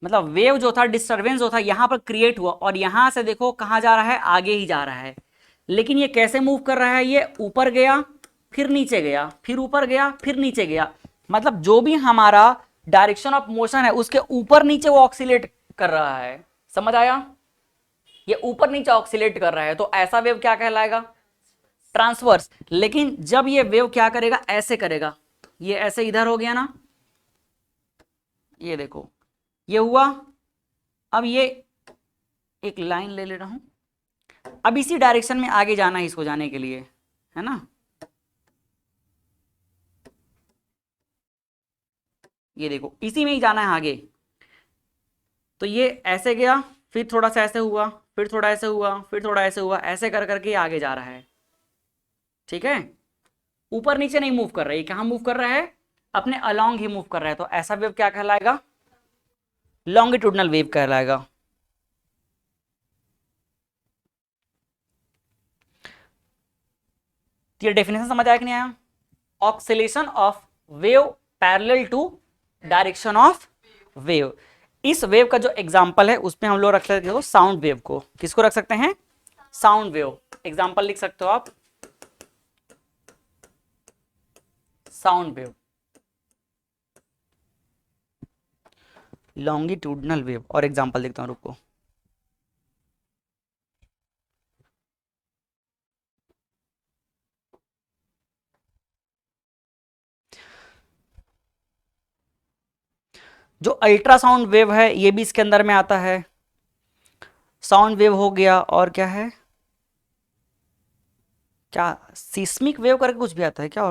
मतलब वेव जो था, डिस्टरबेंस जो था यहां पर क्रिएट हुआ, और यहां से देखो कहां जा रहा है, आगे ही जा रहा है। लेकिन ये कैसे मूव कर रहा है? ये ऊपर गया, फिर नीचे गया, फिर ऊपर गया, फिर नीचे गया, मतलब जो भी हमारा डायरेक्शन ऑफ मोशन है उसके ऊपर नीचे वो ऑक्सीलेट कर रहा है। समझ आया? ये ऊपर नीचे ऑक्सीलेट कर रहा है, तो ऐसा वेव क्या कहलाएगा? ट्रांसवर्स। लेकिन जब ये वेव क्या करेगा? ऐसे करेगा, ये ऐसे इधर हो गया ना, ये देखो ये हुआ। अब ये एक लाइन ले रहा हूं, अब इसी डायरेक्शन में आगे जाना है इसको जाने के लिए, है ना। ये देखो इसी में ही जाना है आगे, तो ये ऐसे गया, फिर थोड़ा सा ऐसे हुआ, फिर थोड़ा ऐसे हुआ, फिर थोड़ा ऐसे हुआ, ऐसे कर करके आगे जा रहा है, ठीक है। ऊपर नीचे नहीं मूव कर रहा है, कहां मूव कर रहा है? अपने अलोंग ही मूव कर रहा है, तो ऐसा वेव क्या कहलाएगा? लॉन्गिट्यूडनल वेव कहलाएगा। तो ये डेफिनेशन समझ आया कि नहीं आया? Oscillation of wave parallel to direction of wave. इस वेव का जो एग्जांपल है उसमें हम लोग रख सकते हो साउंड वेव को। किसको रख सकते हैं? Sound wave. एग्जांपल लिख सकते हो आप, साउंड वेव, लॉन्गिट्यूडनल वेव। और एग्जांपल लिखता हूं, रुको। जो अल्ट्रासाउंड वेव है ये भी इसके अंदर में आता है। साउंड वेव हो गया, और क्या है, क्या सिस्मिक वेव करके कुछ भी आता है क्या?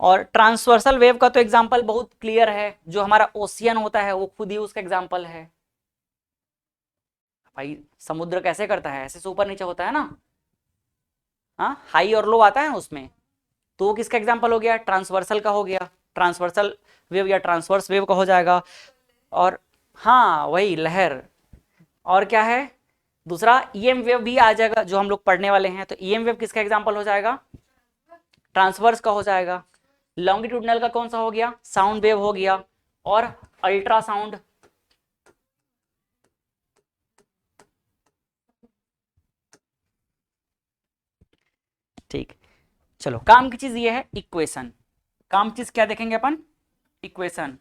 और ट्रांसवर्सल वेव का तो एग्जांपल बहुत क्लियर है, जो हमारा ओशियन होता है वो खुद ही उसका एग्जांपल है। भाई समुद्र कैसे करता है? ऐसे से ऊपर नीचे होता है ना, हाँ, हाई और लो आता है उसमें, तो वो किसका एग्जांपल हो गया? ट्रांसवर्सल का हो गया, ट्रांसवर्सल वेव या ट्रांसवर्स वेव का हो जाएगा। और हाँ वही लहर। और क्या है दूसरा? ईएम वेव भी आ जाएगा जो हम लोग पढ़ने वाले हैं, तो ईएम वेव किसका एग्जांपल हो जाएगा? ट्रांसवर्स का हो जाएगा। लॉन्गिट्यूडनल का कौन सा हो गया? साउंड वेव हो गया। और अल्ट्रासाउंड, ठीक। चलो काम की चीज ये है इक्वेशन। काम चीज क्या देखेंगे अपन? इक्वेशन।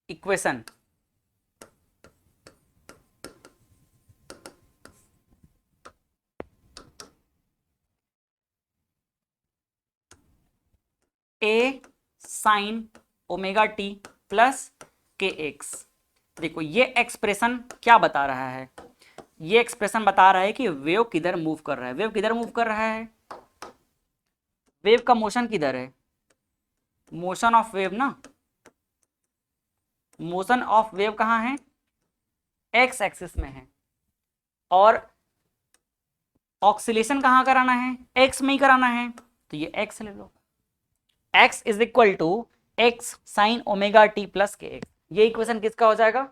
इक्वेशन ए sine omega T plus K x. देखो ये एक्सप्रेशन क्या बता रहा है? ये एक्सप्रेशन बता रहा है कि वेव किधर मूव कर रहा है। वेव किधर मूव कर रहा है? वेव का मोशन किधर है? मोशन ऑफ वेव ना, मोशन ऑफ वेव कहाँ है? एक्स एक्सिस में है। और ऑक्सीलेशन कहाँ कराना है? एक्स में ही कराना है, तो ये एक्स ले लो। X is equal to X sine omega T plus K X. ये इक्वेशन किसका हो जाएगा?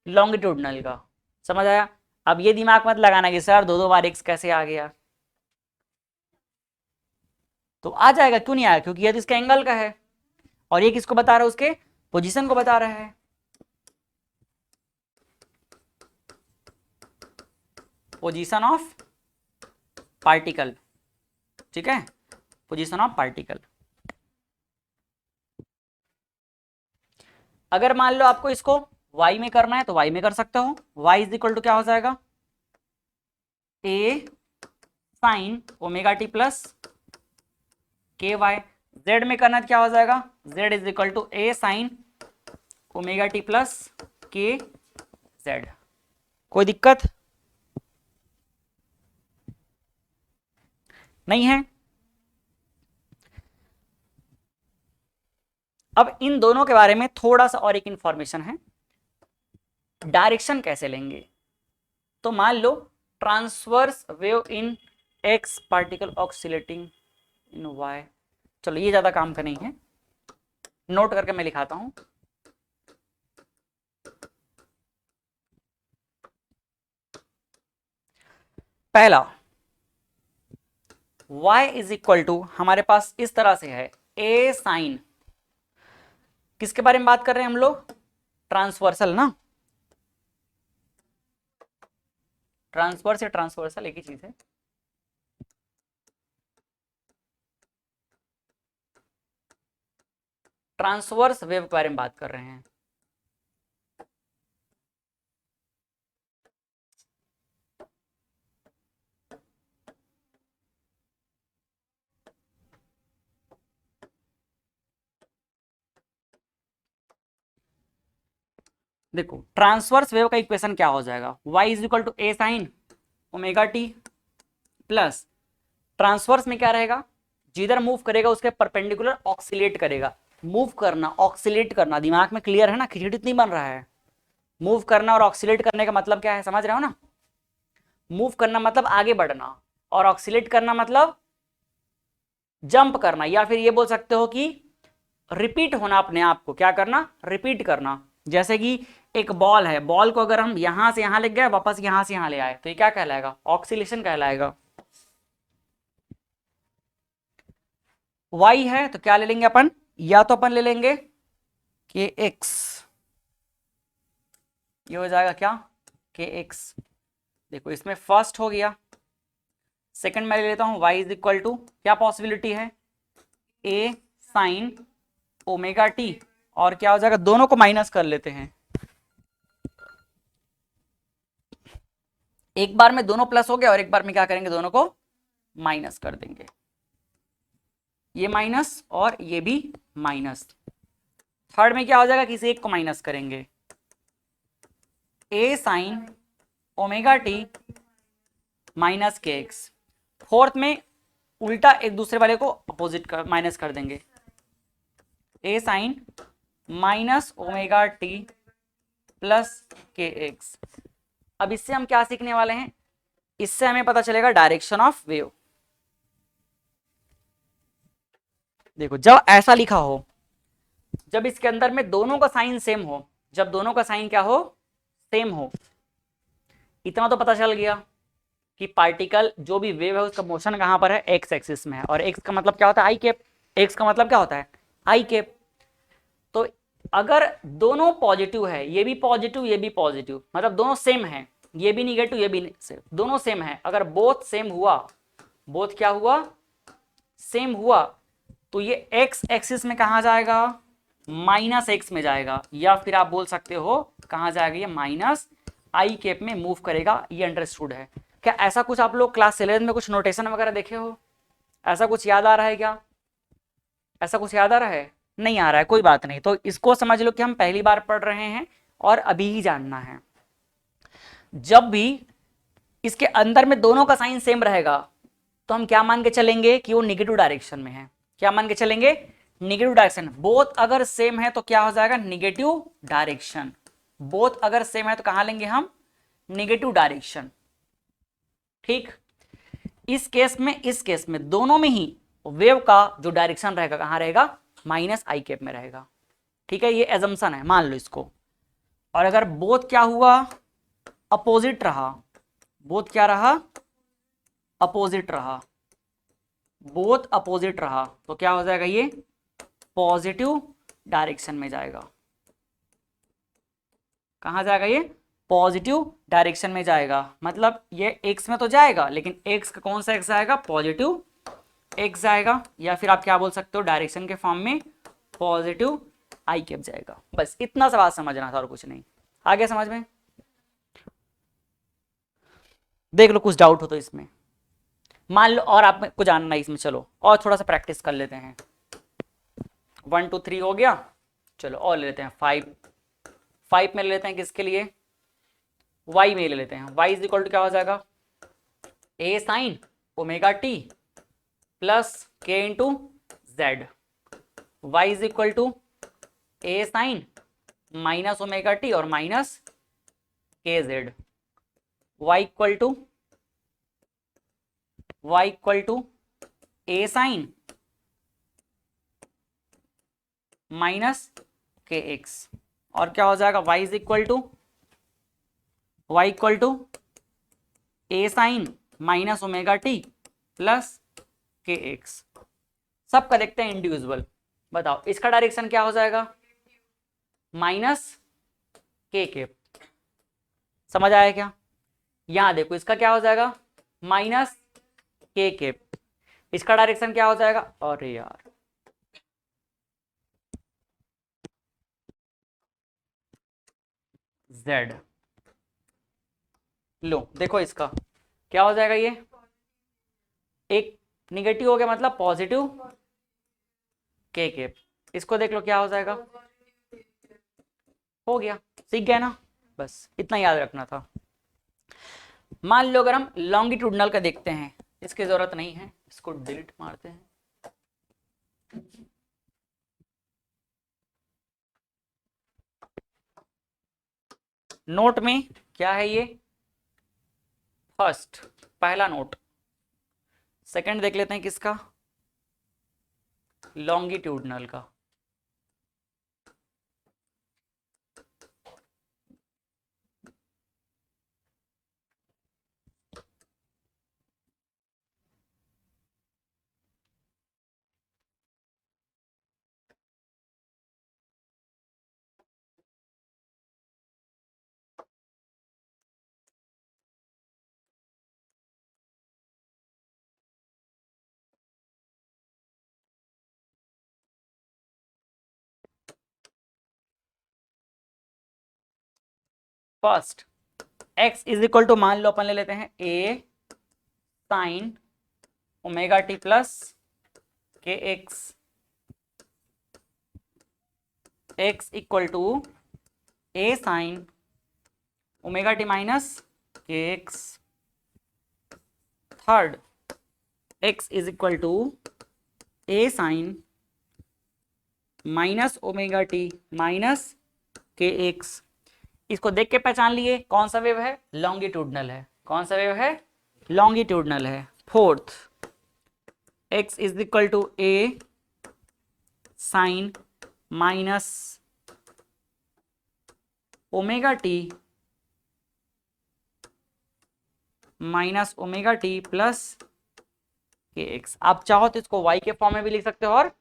लॉन्गिट्यूडनल का। समझ आया? अब ये दिमाग मत लगाना कि सर दो दो बार एक्स कैसे आ गया, तो आ जाएगा, क्यों नहीं आया? क्योंकि ये तो इसका एंगल का है, और ये किसको बता रहा है? उसके पोजीशन को बता रहा है। पोजीशन ऑफ पार्टिकल, ठीक है, पोजीशन ऑफ पार्टिकल। अगर मान लो आपको इसको y में करना है तो y में कर सकते हो। y इज इक्वल टू क्या हो जाएगा? A sine omega T plus K Y. Z में करना तो क्या हो जाएगा? z is equal to A sine omega T plus K Z. कोई दिक्कत नहीं है। अब इन दोनों के बारे में थोड़ा सा और एक इंफॉर्मेशन है, डायरेक्शन कैसे लेंगे। तो मान लो transverse wave in X, particle oscillating in Y. चलो ये ज्यादा काम का नहीं है, नोट करके मैं लिखाता हूं। पहला y इज इक्वल टू हमारे पास इस तरह से है, a साइन, किसके बारे में बात कर रहे हैं हम लोग, ट्रांसवर्सल ना, ट्रांसवर्स या ट्रांसवर्सल एक ही चीज है। ट्रांसवर्स वेव के बारे में बात कर रहे हैं। देखो ट्रांसवर्स वेव का इक्वेशन क्या हो जाएगा, y is equal to A sine omega T plus, transverse में क्या रहेगा, जिधर मूव करेगा उसके परपेंडिकुलर ऑक्सीलेट करेगा। मूव करना, ऑक्सीलेट करना, दिमाग में क्लियर है ना, खिचड़ी नहीं बन रहा है। मूव करना और ऑक्सीलेट करने का मतलब क्या है, समझ रहे हो ना। मूव करना मतलब आगे बढ़ना, और ऑक्सीलेट करना मतलब जंप करना, या फिर ये बोल सकते हो कि रिपीट होना, अपने आप को क्या करना, रिपीट करना। जैसे कि एक बॉल है, बॉल को अगर हम यहां से यहां ले गए, वापस यहां से यहां ले आए, तो ये क्या कहलाएगा, ऑक्सीलेशन कहलाएगा। y है तो क्या ले लेंगे अपन, या तो अपन ले लेंगे के एक्स, ये हो जाएगा क्या, के एक्स। देखो इसमें फर्स्ट हो गया, सेकंड मैं ले लेता हूं y इज इक्वल टू, क्या पॉसिबिलिटी है, a साइन ओमेगा टी, और क्या हो जाएगा, दोनों को माइनस कर लेते हैं। एक बार में दोनों प्लस हो गया और एक बार में क्या करेंगे, दोनों को माइनस कर देंगे। ये माइनस और ये भी माइनस। थर्ड में क्या हो जाएगा, किसी एक को माइनस करेंगे, a sine omega T minus K x. Fourth में उल्टा एक दूसरे वाले को अपोजिट कर माइनस कर देंगे, a sine minus omega T plus K X. अब इससे हम क्या सीखने वाले हैं, इससे हमें पता चलेगा डायरेक्शन ऑफ वेव। देखो जब ऐसा लिखा हो, जब इसके अंदर में दोनों का साइन सेम हो, जब दोनों का साइन क्या हो, सेम हो, इतना तो पता चल गया कि पार्टिकल जो भी वेव है उसका मोशन कहां पर है, एक्स एक्सिस में है। और एक्स का मतलब क्या होता है, आई कैप। एक्स का मतलब क्या होता है, आई कैप। तो अगर दोनों पॉजिटिव है, ये भी पॉजिटिव ये भी पॉजिटिव, मतलब दोनों सेम है, ये भी निगेटिव ये भी सेम, दोनों सेम है, अगर बोथ सेम हुआ, बोथ क्या हुआ, सेम हुआ, तो ये एक्स एक्सिस में कहां जाएगा, माइनस एक्स में जाएगा, या फिर आप बोल सकते हो कहां जाएगा, ये माइनस आई कैप में मूव करेगा। ये अंडरस्टूड है क्या, ऐसा कुछ आप लोग क्लास 11 में कुछ नोटेशन वगैरह देखे हो, ऐसा कुछ याद आ रहा है क्या, ऐसा कुछ याद आ रहा है, नहीं आ रहा है, कोई बात नहीं। तो इसको समझ लो कि हम पहली बार पढ़ रहे हैं और अभी ही जानना है। जब भी इसके अंदर में दोनों का साइन सेम रहेगा तो हम क्या मान के चलेंगे कि वो निगेटिव डायरेक्शन में है, क्या मान के चलेंगे, निगेटिव डायरेक्शन। बोथ अगर सेम है तो क्या हो जाएगा, निगेटिव डायरेक्शन। बोथ अगर सेम है तो कहां लेंगे हम, निगेटिव डायरेक्शन। ठीक, इस केस में दोनों में ही वेव का जो डायरेक्शन रहेगा कहां रहेगा, माइनस आई कैप में रहेगा। ठीक है, ये एजम्पशन है, मान लो इसको। और अगर बोथ क्या हुआ, अपोजिट रहा, बोथ क्या रहा, अपोजिट रहा, बोथ अपोजिट रहा, तो क्या हो जाएगा, ये पॉजिटिव डायरेक्शन में जाएगा। कहां जाएगा, ये पॉजिटिव डायरेक्शन में जाएगा। मतलब ये एक्स में तो जाएगा, लेकिन एक्स का कौन सा एक्स जाएगा, पॉजिटिव एक्स जाएगा, या फिर आप क्या बोल सकते हो डायरेक्शन के फॉर्म में पॉजिटिव आई कैप जाएगा। बस इतना सा बात समझना था और कुछ नहीं। आगे समझ में, देख लो कुछ डाउट हो तो इसमें, मान लो और आपको जानना है इसमें, चलो और थोड़ा सा प्रैक्टिस कर लेते हैं। 1 2 3 हो गया, चलो और ले लेते हैं 5 5 में ले लेते हैं किसके लिए, y में ले लेते हैं। y इज इक्वल टू क्या हो जाएगा, a sine omega T plus k into Z. y is equal to a sine minus omega T और minus K Z. y equal to a sine minus K X, और क्या हो जाएगा y equal to a sine minus omega T plus K X. सबका देखते हैं individual. बताओ इसका डायरेक्शन क्या हो जाएगा, माइनस के केप। समझ आया क्या? यहां देखो इसका क्या हो जाएगा, माइनस के केप। इसका डायरेक्शन क्या हो जाएगा, अरे यार z। लो देखो इसका क्या हो जाएगा, ये एक निगेटिव हो गया मतलब पॉजिटिव के केप। इसको देख लो क्या हो जाएगा, हो गया, सीख गया ना, बस इतना याद रखना था। मान लो अगर हम लॉन्गिट्यूडनल का देखते हैं, इसकी जरूरत नहीं है, इसको डिलीट मारते हैं। नोट में क्या है ये, फर्स्ट पहला नोट। सेकंड देख लेते हैं किसका, लॉन्गिट्यूडनल का। First x is equal to, मान लो अपन ले लेते हैं a sine omega T plus K X, x equal to a sine omega T minus K X. Third x is equal to a sine minus omega T minus K X. इसको देख के पहचान लिए कौन सा वेव है, longitudinal है। कौन सा वेव है, लॉन्गिट्यूडनल है। Fourth x is equal to a sine minus omega T minus omega T plus K X. आप चाहो तो इसको y के फॉर्म में भी लिख सकते हो और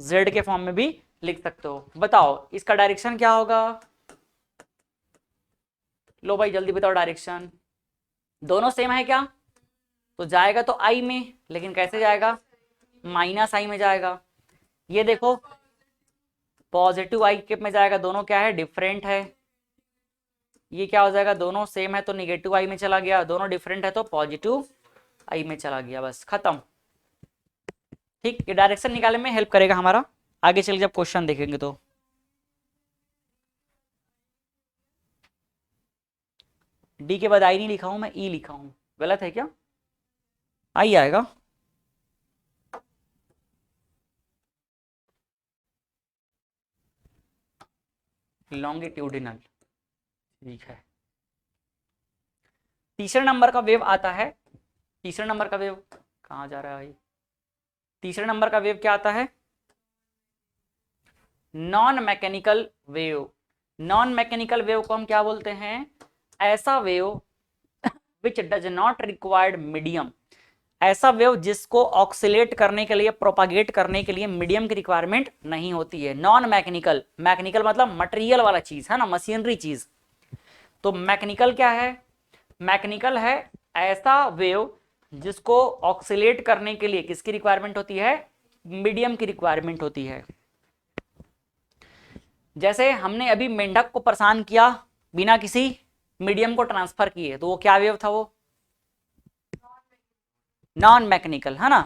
z के फॉर्म में भी लिख सकते हो। बताओ इसका डायरेक्शन क्या होगा, लो भाई जल्दी बताओ डायरेक्शन। दोनों सेम है क्या, तो जाएगा तो i में, लेकिन कैसे जाएगा, माइनस i में जाएगा। ये देखो पॉजिटिव i के में जाएगा, दोनों क्या है, डिफरेंट है। ये क्या हो जाएगा, दोनों सेम है तो निगेटिव i में चला गया, दोनों डिफरेंट है तो पॉजिटिव i में चला गया, बस खत्म। ठीक, ये डायरेक्शन निकालने में हेल्प करेगा हमारा, आगे चल जब क्वेश्चन देखेंगे तो। डी के बाद आई नहीं लिखा हूं मैं, ई लिखा हूं, गलत है क्या, आई आएगा। लॉन्गिट्यूडिनल, ठीक है। तीसरे नंबर का वेव आता है, तीसरे नंबर का वेव कहाँ जा रहा है भाई, तीसरे नंबर का वेव क्या आता है, non mechanical wave. Non mechanical wave को हम क्या बोलते हैं, ऐसा wave which does not required medium. ऐसा वेव जिसको ऑक्सीलेट करने के लिए, प्रोपागेट करने के लिए मीडियम की रिक्वायरमेंट नहीं होती है। नॉन मैकेनिकल, मैकेनिकल मतलब मटेरियल वाला चीज है ना, मशीनरी चीज। तो मैकेनिकल क्या है, मैकेनिकल है ऐसा वेव जिसको ऑक्सीलेट करने के लिए किसकी रिक्वायरमेंट होती है, मीडियम की रिक्वायरमेंट होती है। जैसे हमने अभी मेंढक को परेशान किया बिना किसी मीडियम को ट्रांसफर किए, तो वो क्या वेव था, वो नॉन मैकेनिकल है ना।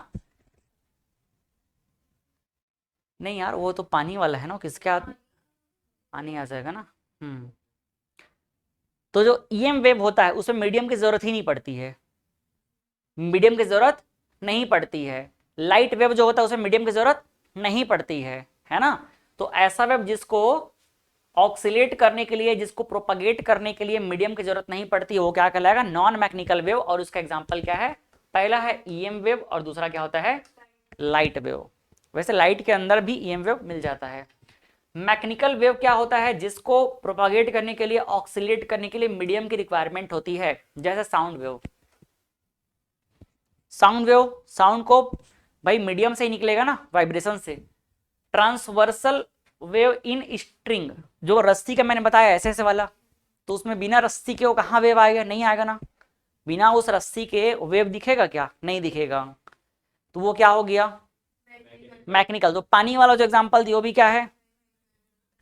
नहीं यार वो तो पानी वाला है ना, किसके हाथ पानी आ जाएगा ना। तो जो ईएम वेव होता है उसमें मीडियम की जरूरत ही नहीं पड़ती है, मीडियम की जरूरत नहीं पड़ती है। लाइट वेव जो होता है उसमें मीडियम की जरूरत नहीं पड़ती है ना। तो ऐसा वेव जिसको ऑक्सीलेट करने के लिए, जिसको प्रोपगेट करने के लिए मीडियम की जरूरत नहीं पड़ती है, वो क्या कहलाएगा, नॉन मैकेनिकल वेव। और उसका एग्जांपल क्या है, पहला है ईएम वेव और दूसरा क्या होता है, लाइट वेव। वैसे लाइट के अंदर भी ईएम वेव मिल जाता है। मैकेनिकल वेव क्या होता है, जिसको प्रोपागेट करने के लिए, ऑक्सीलेट करने के लिए मीडियम की रिक्वायरमेंट होती है, जैसे sound wave. Sound wave, sound को भाई मीडियम से ही निकलेगा ना, वाइब्रेशन से। ट्रांसवर्सल वेव इन स्ट्रिंग, जो रस्सी का मैंने बताया ऐसे ऐसे वाला, तो उसमें बिना रस्सी के वो कहाँ वेव आएगा, नहीं आएगा ना। बिना उस रस्सी के वेव दिखेगा क्या, नहीं दिखेगा। तो वो क्या हो गया, मैकेनिकल। तो पानी वाला जो एग्जांपल दिया वो भी क्या है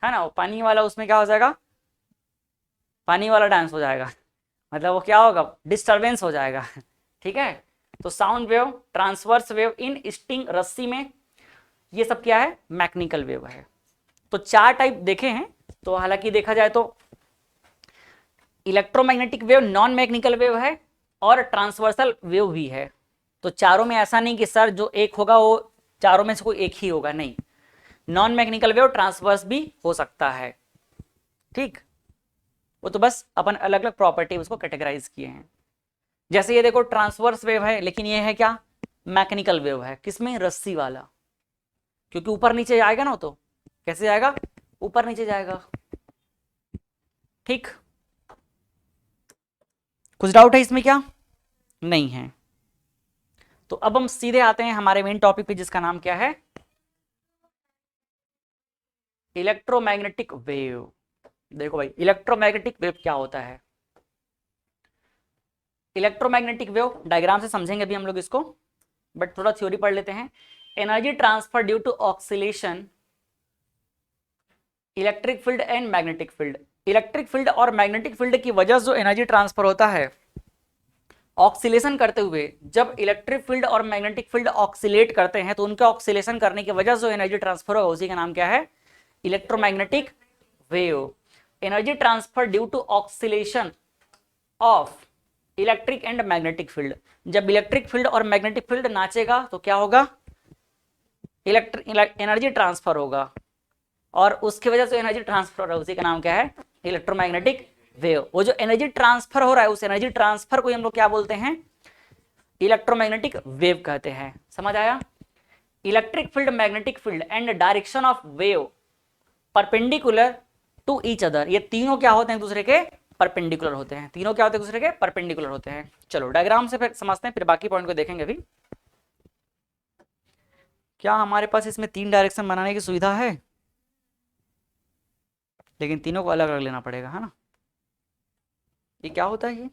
ना, वो पानी वाला, उसमें क्या हो जाएगा, पानी वाला डांस हो जाएगा, मतलब वो क्या होगा, डिस्टरबेंस हो जाएगा। ठीक है। तो sound wave, transverse wave in string, रस्सी में, ये सब क्या है, मैकेनिकल वेव है। तो चार टाइप देखे हैं। तो हालांकि देखा जाए तो electromagnetic wave non mechanical wave है और ट्रांसवर्सल वेव भी है। तो चारों में ऐसा नहीं कि सर जो एक होगा वो चारों में से कोई एक ही होगा, नहीं, नॉन मैकेनिकल वेव ट्रांसवर्स भी हो सकता है। ठीक, वो तो बस अपन अलग अलग प्रॉपर्टी उसको कैटेगराइज किए हैं। जैसे ये देखो ट्रांसवर्स वेव है, लेकिन ये है क्या, मैकेनिकल वेव है, किसमें, रस्सी वाला, क्योंकि ऊपर नीचे जाएगा ना, तो कैसे जाएगा, ऊपर नीचे जाएगा। ठीक, कुछ डाउट है इसमें क्या, नहीं है। तो अब हम सीधे आते हैं हमारे मेन टॉपिक पे, जिसका नाम क्या है, इलेक्ट्रोमैग्नेटिक वेव। देखो भाई, इलेक्ट्रोमैग्नेटिक वेव क्या होता है। इलेक्ट्रोमैग्नेटिक वेव डायग्राम से समझेंगे अभी हम लोग इसको, बट थोड़ा थ्योरी पढ़ लेते हैं। Energy transfer due to oscillation, electric field and magnetic field. Electric field और मैग्नेटिक फील्ड की वजह से जो एनर्जी ट्रांसफर होता है ऑक्सीलेशन करते हुए, जब इलेक्ट्रिक फील्ड और मैग्नेटिक फील्ड ऑक्सीलेट करते हैं तो उनके ऑक्सीलेशन करने की वजह से जो एनर्जी ट्रांसफर होगा उसी का नाम क्या है, electromagnetic wave. Energy transfer due to oscillation of electric and magnetic field, जब इलेक्ट्रिक फील्ड और मैग्नेटिक फील्ड नाचेगा तो क्या होगा, इलेक्ट्रिक एनर्जी ट्रांसफर होगा, और उसकी वजह से एनर्जी ट्रांसफर हो रहा है उसी का नाम क्या है, इलेक्ट्रोमैग्नेटिक वेव। वो जो एनर्जी ट्रांसफर हो रहा है उस एनर्जी ट्रांसफर को हम लोग क्या बोलते हैं, इलेक्ट्रोमैग्नेटिक वेव कहते हैं। समझ आया। Electric field, magnetic field and direction of wave perpendicular to each other, ये तीनों क्या होते हैं, एक दूसरे के परपेंडिकुलर होते हैं। तीनों क्या होते हैं, दूसरे के परपेंडिकुलर होते हैं। चलो डायग्राम से फिर समझते हैं, फिर बाकी पॉइंट को देखेंगे अभी। क्या हमारे पास इसमें तीन डायरेक्शन बनाने की सुविधा है, लेकिन तीनों को अलग अलग लेना पड़ेगा, है ना। ये क्या होता है, ये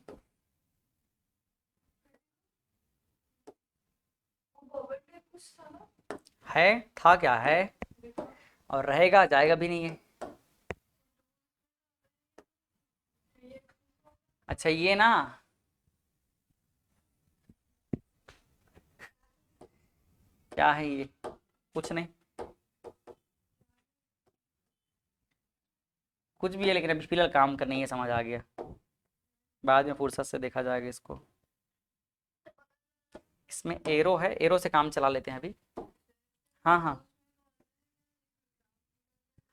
है, था क्या है, और रहेगा, जाएगा भी नहीं है। अच्छा ये ना, क्या है ये, कुछ नहीं, कुछ भी है, लेकिन अभी फिलहाल काम करने ही है, समझ आ गया, बाद में फुर्सत से देखा जाएगा इसको। इसमें एरो है, एरो से काम चला लेते हैं अभी। हाँ हाँ,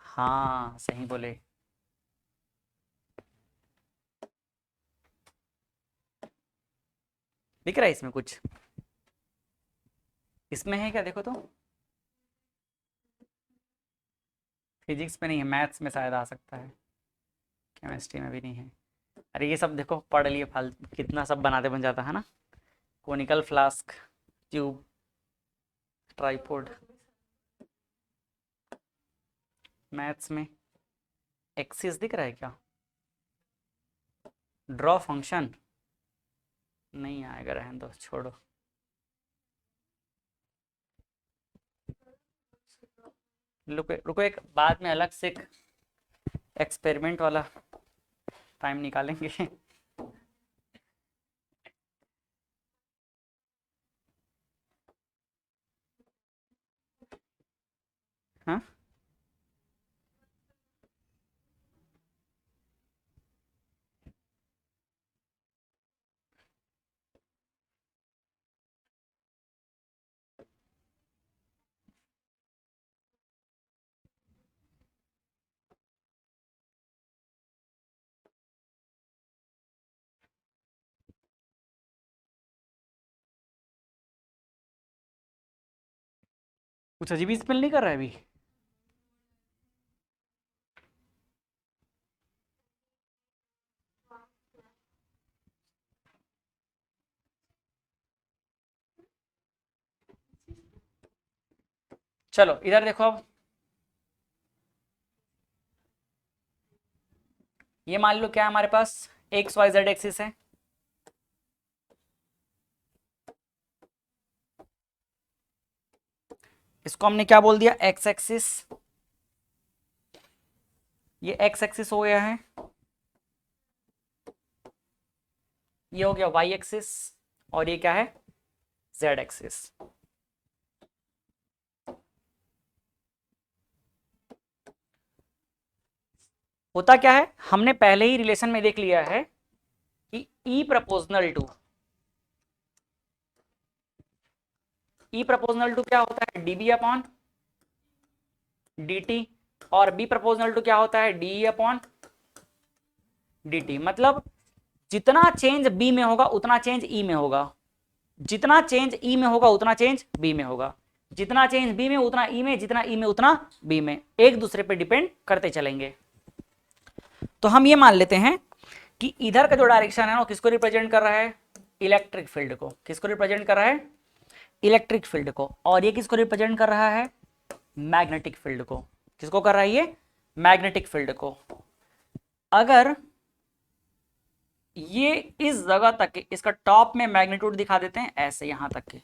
हाँ सही बोले। दिख रहा है इसमें कुछ, इसमें है क्या, देखो तो, फिजिक्स में नहीं है, मैथ्स में शायद आ सकता है, केमिस्ट्री में भी नहीं है। अरे ये सब देखो पढ़ लिए, फालतू कितना सब बनाते बन जाता है ना, conical flask, tube, tripod. Maths में एक्सिस दिख रहा है क्या, ड्रॉ फंक्शन, नहीं आएगा, रहने दो, छोड़ो। रुको रुको, एक बाद में अलग से एक एक्सपेरिमेंट वाला टाइम निकालेंगे। हाँ, कुछ अजीब ही स्पेल नहीं कर रहा है अभी। चलो इधर देखो अब, ये मान लो क्या हमारे पास एक्स वाई जेड एक्सिस है, इसको हमने क्या बोल दिया, एक्स एक्सिस। ये एक्स एक्सिस हो गया है, ये हो गया वाई एक्सिस, और ये क्या है, जेड एक्सिस। होता क्या है, हमने पहले ही रिलेशन में देख लिया है कि E proportional to, E proportional to क्या होता है, डीबी अपॉन dt, और बी प्रपोजनल टू क्या होता है, डी अपॉन dt। मतलब जितना चेंज बी में होगा उतना चेंज ई में होगा, जितना चेंज ई में होगा उतना चेंज बी में होगा, जितना चेंज बी में उतना ई में, जितना ई में उतना बी में, एक दूसरे पे डिपेंड करते चलेंगे। तो हम ये मान लेते हैं कि इधर का जो डायरेक्शन है ना, किसको रिप्रेजेंट कर रहा है, इलेक्ट्रिक फील्ड को। किसको रिप्रेजेंट कर रहा है, इलेक्ट्रिक फील्ड को। और ये किसको रिप्रेजेंट कर रहा है, मैग्नेटिक फील्ड को। किसको कर रहा है ये, मैग्नेटिक फील्ड को। अगर ये इस जगह तक के, इसका टॉप में मैग्नीट्यूड दिखा देते हैं ऐसे, यहां तक के,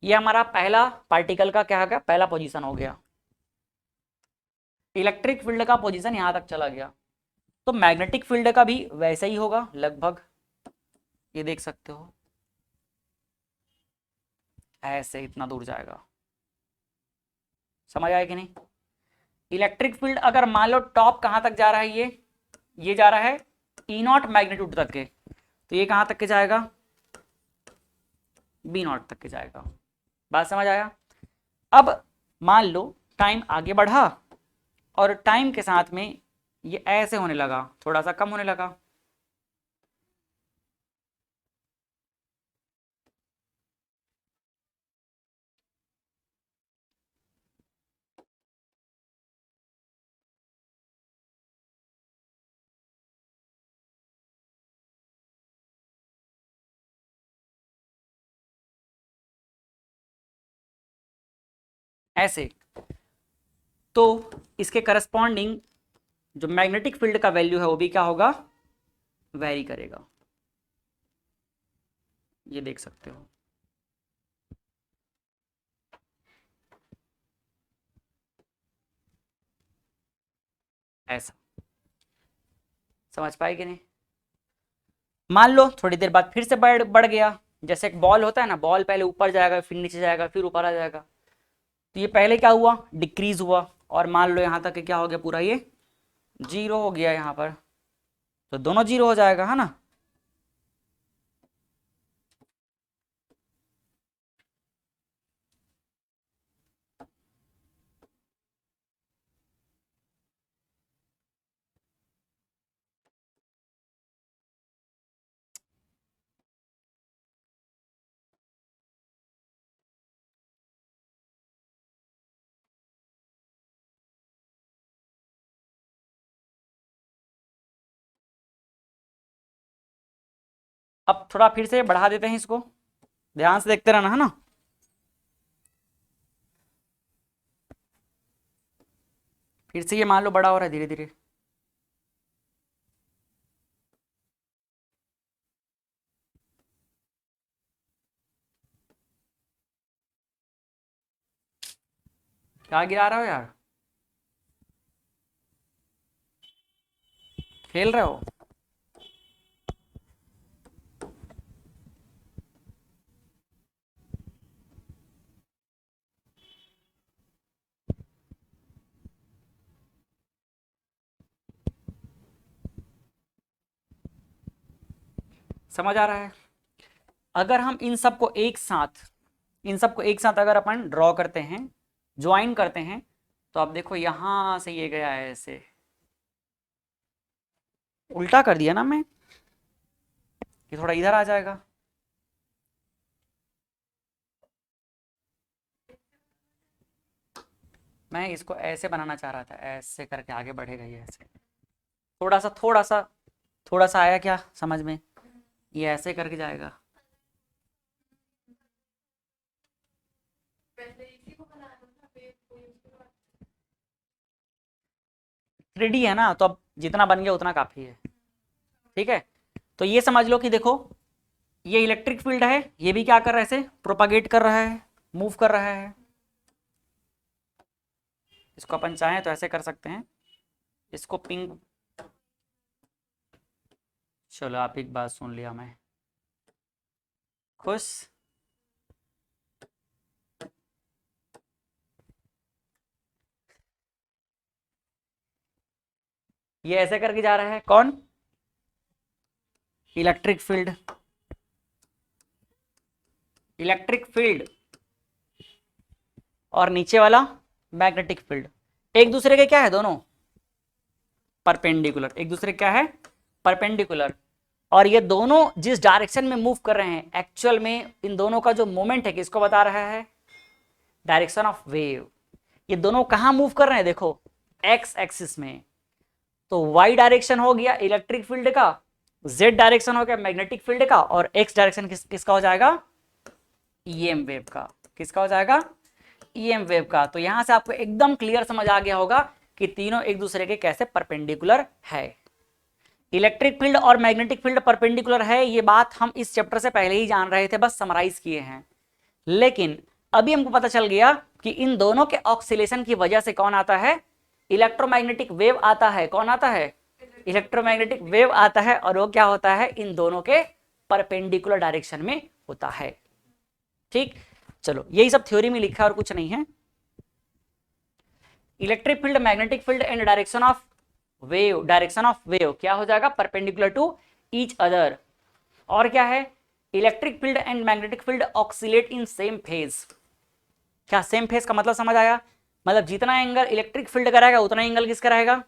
ये हमारा पहला पार्टिकल का क्या हो गया, पहला पोजीशन हो गया। इलेक्ट्रिक फील्ड का पोजीशन यहां तक चला गया, तो मैग्नेटिक फील्ड का भी वैसे ही होगा लगभग, ये देख सकते हो ऐसे इतना दूर जाएगा। समझ आया कि नहीं। इलेक्ट्रिक फील्ड अगर मान लो टॉप कहां तक जा रहा है, ये जा रहा है ई नॉट मैग्नीट्यूड तक के, तो ये कहां तक के जाएगा, बी नॉट तक के जाएगा। बात समझ आया। अब मान लो टाइम आगे बढ़ा और टाइम के साथ में ये ऐसे होने लगा, थोड़ा सा कम होने लगा, ऐसे। तो इसके करस्पॉन्डिंग जो मैग्नेटिक फील्ड का वैल्यू है वो भी क्या होगा, वेरी करेगा, ये देख सकते हो ऐसा। समझ पाए कि नहीं। मान लो थोड़ी देर बाद फिर से बढ़ बढ़ गया, जैसे एक बॉल होता है ना, बॉल पहले ऊपर जाएगा फिर नीचे जाएगा फिर ऊपर आ जाएगा, तो ये पहले क्या हुआ, डिक्रीज हुआ, और मान लो यहाँ तक क्या हो गया, पूरा ये जीरो हो गया यहाँ पर, तो दोनों जीरो हो जाएगा, है ना। अब थोड़ा फिर से बढ़ा देते हैं इसको, ध्यान से देखते रहना, है ना। फिर से ये मान लो बड़ा हो रहा है धीरे धीरे, क्या गिरा रहे हो यार, खेल रहे हो। समझ आ रहा है। अगर हम इन सबको एक साथ, इन सबको एक साथ अगर अपन ड्रॉ करते हैं, ज्वाइन करते हैं, तो आप देखो यहां से ये गया है ऐसे, उल्टा कर दिया ना मैं, ये थोड़ा इधर आ जाएगा, मैं इसको ऐसे बनाना चाह रहा था, ऐसे करके आगे बढ़ेगा ये ऐसे, थोड़ा सा आया क्या समझ में, ये ऐसे करके जाएगा। 3D है ना, तो अब जितना बन गया उतना काफी है। ठीक है, तो ये समझ लो कि देखो ये इलेक्ट्रिक फील्ड है, ये भी क्या कर रहा है, ऐसे प्रोपागेट कर रहा है, मूव कर रहा है। इसको अपन चाहें तो ऐसे कर सकते हैं, इसको पिंक, चलो आप एक बात सुन लिया मैं, खुश। ये ऐसे करके जा रहा है कौन, इलेक्ट्रिक फील्ड, इलेक्ट्रिक फील्ड, और नीचे वाला मैग्नेटिक फील्ड। एक दूसरे के क्या है दोनों, परपेंडिकुलर, एक दूसरे क्या है, परपेंडिकुलर। और ये दोनों जिस डायरेक्शन में मूव कर रहे हैं, एक्चुअल में इन दोनों का जो मोमेंट है किसको बता रहा है, डायरेक्शन ऑफ वेव। ये दोनों कहां मूव कर रहे हैं देखो, एक्स एक्सिस में। तो वाई डायरेक्शन हो गया इलेक्ट्रिक फील्ड का, जेड डायरेक्शन हो गया मैग्नेटिक फील्ड का, और एक्स डायरेक्शन किसका हो जाएगा, ईएम वेव का। किसका हो जाएगा, ईएम वेव का। तो यहां से आपको एकदम क्लियर समझ आ गया होगा कि तीनों एक दूसरे के कैसे परपेंडिकुलर है। इलेक्ट्रिक फील्ड और मैग्नेटिक फील्ड परपेंडिकुलर है, ये बात हम इस चैप्टर से पहले ही जान रहे थे, बस समराइज किए हैं। लेकिन अभी हमको पता चल गया कि इन दोनों के ऑक्सीलेशन की वजह से कौन आता है, इलेक्ट्रोमैग्नेटिक वेव आता है। कौन आता है, इलेक्ट्रोमैग्नेटिक वेव आता है, और वो क्या होता है, इन दोनों के परपेंडिकुलर डायरेक्शन में होता है। ठीक, चलो यही सब थ्योरी में लिखा है और कुछ नहीं है। Electric field, magnetic field and direction of wave, direction of wave क्या हो जाएगा, परपेंडिकुलर टू ईच अदर। और क्या है, electric field and magnetic field oxalate in same phase. क्या सेम फेज का मतलब समझ आया, मतलब जितना एंगल इलेक्ट्रिक फील्ड का रहेगा उतना एंगल किसका रहेगा,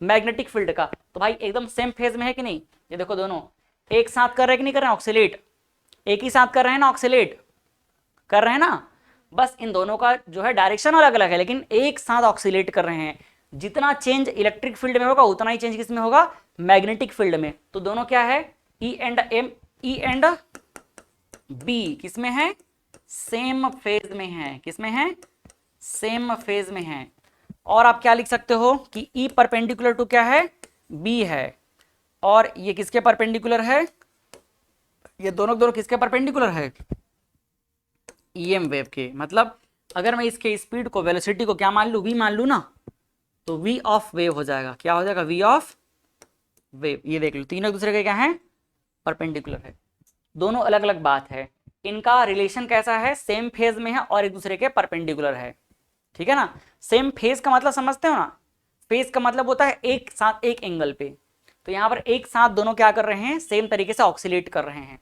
मैग्नेटिक फील्ड का। तो भाई एकदम सेम फेज में है कि नहीं, ये देखो दोनों एक साथ कर रहे हैं कि नहीं कर रहे हैं, ऑक्सीलेट एक ही साथ कर रहे हैं ना, ऑक्सीलेट कर रहे हैं ना। बस इन दोनों का जो है डायरेक्शन अलग अलग है, लेकिन एक साथ ऑक्सीलेट कर रहे हैं। जितना चेंज इलेक्ट्रिक फील्ड में होगा उतना ही चेंज किसमें होगा, मैग्नेटिक फील्ड में। तो दोनों क्या है, E and M, E and B किसमें है, सेम फेज में है। किसमें है, सेम फेज में है। और आप क्या लिख सकते हो कि ई परपेंडिकुलर टू क्या है, बी है, और ये किसके परपेंडिकुलर है, ये दोनों किसके परपेंडिकुलर है, ईएम वेव के। मतलब अगर मैं इसके स्पीड को, वेलोसिटी को क्या मान लूं, वी मान लूं ना, तो वी ऑफ वेव हो जाएगा। क्या हो जाएगा, वी ऑफ वेव। ये देख लो तीनों एक दूसरे के क्या है, परपेंडिकुलर है। दोनों अलग अलग बात है, इनका रिलेशन कैसा है, सेम फेज में है और एक दूसरे के परपेंडिकुलर है। ठीक है ना, सेम फेज का मतलब समझते हो ना, फेज का मतलब होता है एक साथ एक एंगल पे। तो यहां पर एक साथ दोनों क्या कर रहे हैं, सेम तरीके से ऑक्सीलेट कर रहे हैं।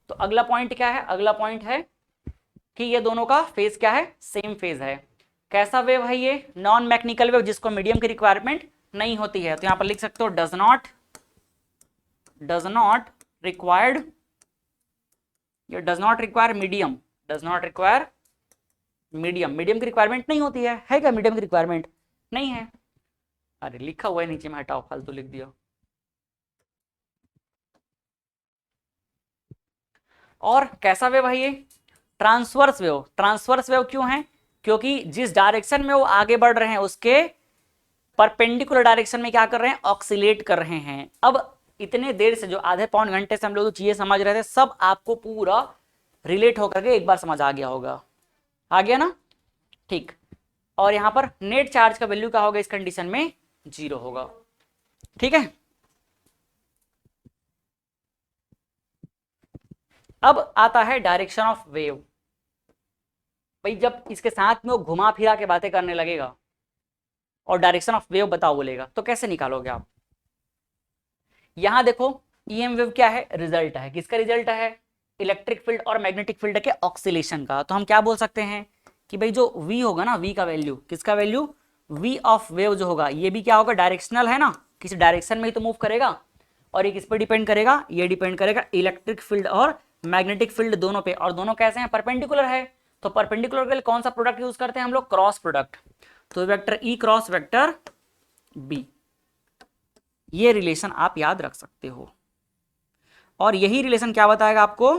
तो अगला पॉइंट क्या है, अगला पॉइंट है कि ये दोनों का फेज क्या है, सेम फेज है। कैसा वेव है ये, नॉन मैकेनिकल वेव, जिसको मीडियम की रिक्वायरमेंट नहीं होती है। तो यहां पर लिख सकते हो डज नॉट रिक्वायर्ड, ये does not require medium, does not require medium. Medium की रिक्वायरमेंट नहीं होती है क्या, मीडियम की रिक्वायरमेंट नहीं है। अरे लिखा हुआ है नीचे में, हटाओ फालतू लिख दिया। और कैसा वेव है ये, ट्रांसवर्स वेव। ट्रांसवर्स वेव क्यों है, क्योंकि जिस डायरेक्शन में वो आगे बढ़ रहे हैं उसके परपेंडिकुलर डायरेक्शन में क्या कर रहे हैं, ऑक्सीलेट कर रहे हैं। अब इतने देर से जो आधे पौन घंटे से हम लोग जो चीजें समझ रहे थे, सब आपको पूरा रिलेट होकर के एक बार समझ आ गया होगा, आ गया ना। ठीक, और यहां पर नेट चार्ज का वैल्यू क्या होगा इस कंडीशन में, 0 होगा। ठीक है, अब आता है डायरेक्शन ऑफ वेव। भाई जब इसके साथ में वो घुमा फिरा के बातें करने लगेगा और डायरेक्शन ऑफ वेव बताओ बोलेगा, तो कैसे निकालोगे आप। यहां देखो ईएम वेव क्या है, रिजल्ट है, किसका रिजल्ट है, इलेक्ट्रिक फील्ड और मैग्नेटिक फील्ड के ऑक्सीलेशन का। तो हम क्या बोल सकते हैं कि भाई जो v होगा ना, v का वैल्यू, किसका वैल्यू, v ऑफ वेव जो होगा, ये भी क्या होगा, डायरेक्शनल है ना, किसी डायरेक्शन में ही तो मूव करेगा। और ये किस पे डिपेंड करेगा, ये डिपेंड करेगा इलेक्ट्रिक फील्ड और मैग्नेटिक फील्ड दोनों पे, और दोनों कैसे हैं, परपेंडिकुलर है। तो परपेंडिकुलर के लिए कौन सा प्रोडक्ट यूज करते हैं हम लोग? Cross product. तो vector E cross vector B, ये रिलेशन आप याद रख सकते हो। और यही रिलेशन क्या बताएगा आपको?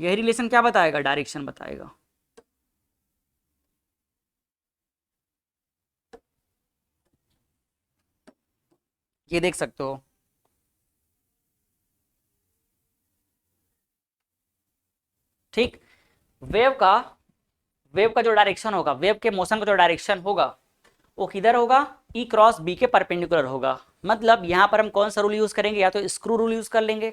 यही रिलेशन क्या बताएगा? डायरेक्शन बताएगा। ये देख सकते हो। ठीक। वेव का जो डायरेक्शन होगा, वेव के मोशन का जो डायरेक्शन होगा वो किधर होगा? ई क्रॉस बी के परपेंडिकुलर होगा। मतलब यहां पर हम कौन सा रूल यूज करेंगे? या तो स्क्रू रूल यूज कर लेंगे,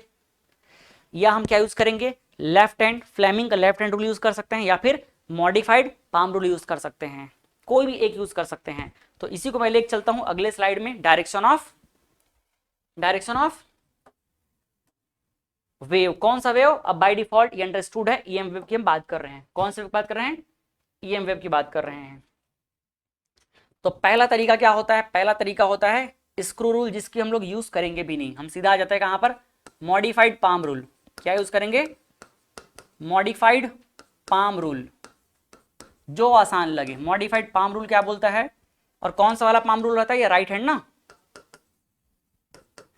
या हम क्या यूज करेंगे? लेफ्ट हैंड, फ्लेमिंग का लेफ्ट हैंड रूल यूज कर सकते हैं, या फिर मॉडिफाइड पाम रूल यूज कर सकते हैं। कोई भी एक यूज कर सकते हैं। तो इसी को मैं लेके चलता हूं अगले स्लाइड में। Direction of wave. कौन सा वेव? अब बाय डिफॉल्ट ये अंडरस्टूड है, ईएम वेव की हम बात कर रहे हैं। कौन से वेव की बात कर रहे हैं? ईएम वेव की बात कर रहे हैं। तो पहला तरीका क्या होता है? पहला तरीका होता है स्क्रू रूल, जिसकी हम लोग यूज करेंगे भी नहीं। हम सीधा आ जाते हैं कहां पर? Modified palm rule. क्या यूज करेंगे? मॉडिफाइड पाम रूल, जो आसान लगे। मॉडिफाइड पाम रूल क्या बोलता है? और कौन सा वाला पाम रूल रहता है? ये राइट हैंड ना,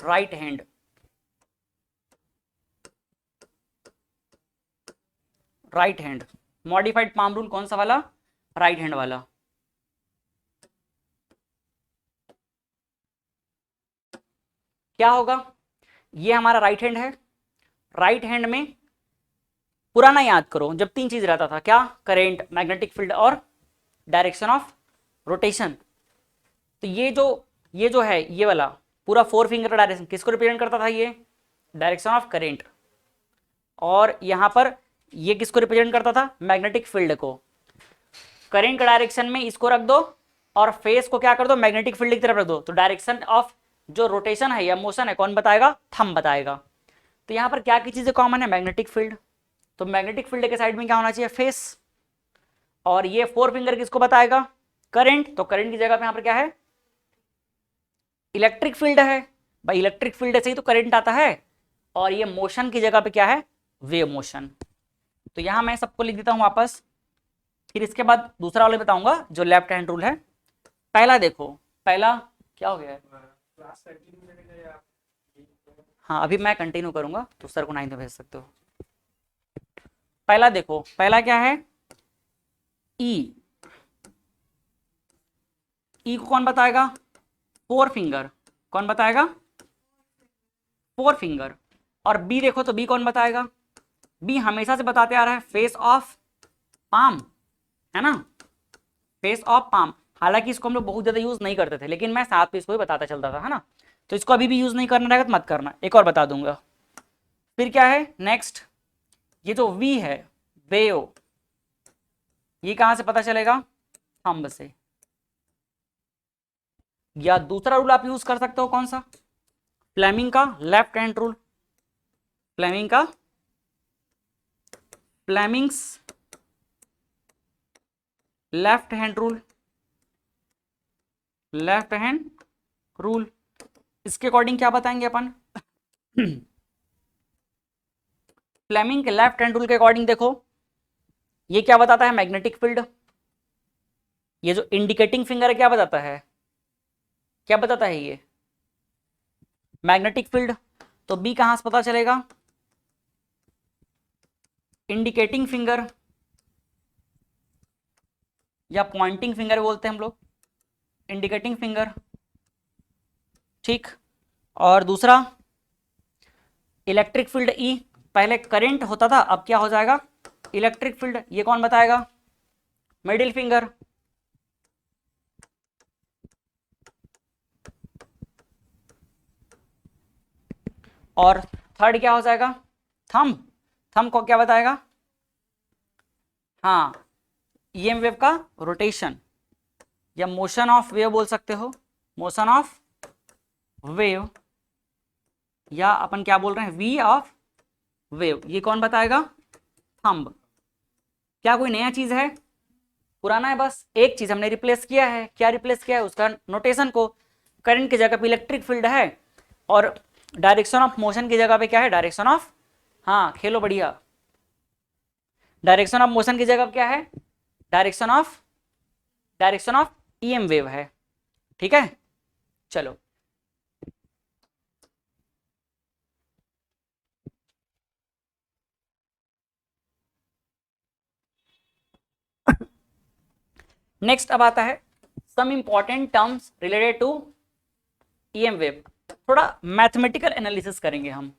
right hand. Right hand modified palm rule कौन सा वाला? राइट हैंड वाला। क्या होगा? ये हमारा राइट हैंड है। राइट हैंड में पुराना याद करो, जब तीन चीज रहता था, क्या? करंट, मैग्नेटिक फील्ड और डायरेक्शन ऑफ रोटेशन। तो ये जो है, ये वाला पूरा फोर फिंगर का डायरेक्शन किसको रिप्रेजेंट करता था? ये डायरेक्शन ऑफ करंट। और यहां पर ये किसको रिप्रेजेंट करता था? मैग्नेटिक फील्ड को। करंट का डायरेक्शन में इसको रख दो और फेस को क्या कर दो? मैग्नेटिक फील्ड की तरफ रख दो। तो डायरेक्शन ऑफ जो रोटेशन है या मोशन है कौन बताएगा? थंब बताएगा। तो यहां पर क्या की चीजें कॉमन है? Magnetic field. तो मैग्नेटिक फील्ड के साइड में क्या होना चाहिए? फेस। और ये फोर फिंगर किसको बताएगा? करंट। तो करंट की जगह पे यहां पर क्या है? इलेक्ट्रिक फील्ड है। भाई इलेक्ट्रिक फील्ड से ही तो करंट आता है। और ये मोशन की जगह पे क्या है? Wave motion. तो यहां मैं सबको लिख देता हूं वापस, फिर इसके बाद दूसरा वाले बताऊंगा जो लेफ्ट हैंड रूल है। पहला देखो, पहला क्या हो गया है? हाँ अभी मैं कंटिन्यू करूंगा तो सर को 9 में भेज सकते हो। पहला देखो, पहला क्या है? ई। ई को कौन बताएगा? Four finger. कौन बताएगा? Four finger. और बी देखो तो बी कौन बताएगा? बी हमेशा से बताते आ रहा है फेस ऑफ पाम, है ना? Face of palm. हालांकि इसको हम लोग बहुत ज्यादा यूज नहीं करते थे, लेकिन मैं साथ में इसको भी बताता चलता था, है ना? तो इसको अभी भी यूज नहीं करना रहेगा तो मत करना, एक और बता दूंगा। फिर क्या है नेक्स्ट? ये जो वी है, वेव, ये कहां से पता चलेगा? थंब से। या दूसरा रूल आप यूज कर सकते हो, कौन सा? फ्लेमिंग का लेफ्ट हैंड रूल। फ्लेमिंग का Fleming's left hand rule. Left hand rule, इसके अकॉर्डिंग क्या बताएंगे अपन? फ्लेमिंग के लेफ्ट हैंड रूल के अकॉर्डिंग देखो, ये क्या बताता है? Magnetic field. ये जो इंडिकेटिंग फिंगर है क्या बताता है? क्या बताता है ये? Magnetic field. तो बी कहां से पता चलेगा? इंडिकेटिंग फिंगर या पॉइंटिंग फिंगर बोलते हैं हम लोग, इंडिकेटिंग फिंगर। ठीक। और दूसरा इलेक्ट्रिक फील्ड ई। पहले करंट होता था, अब क्या हो जाएगा? Electric field. ये कौन बताएगा? Middle finger. और थर्ड क्या हो जाएगा? थंब। थंब को क्या बताएगा? हाँ, ईएम वेव का रोटेशन या मोशन ऑफ वेव बोल सकते हो, मोशन ऑफ वेव, या अपन क्या बोल रहे हैं? V of wave. ये कौन बताएगा? थंब। क्या कोई नया चीज है? पुराना है। बस एक चीज हमने रिप्लेस किया है। क्या रिप्लेस किया है? उसका नोटेशन को। करंट की जगह पे इलेक्ट्रिक फील्ड है और डायरेक्शन ऑफ मोशन की जगह पे क्या है? डायरेक्शन ऑफ, हाँ खेलो बढ़िया, डायरेक्शन ऑफ मोशन की जगह क्या है, डायरेक्शन ऑफ ईएम वेव है। ठीक है, चलो नेक्स्ट अब आता है some important terms related to EM wave. थोड़ा मैथमेटिकल एनालिसिस करेंगे हम।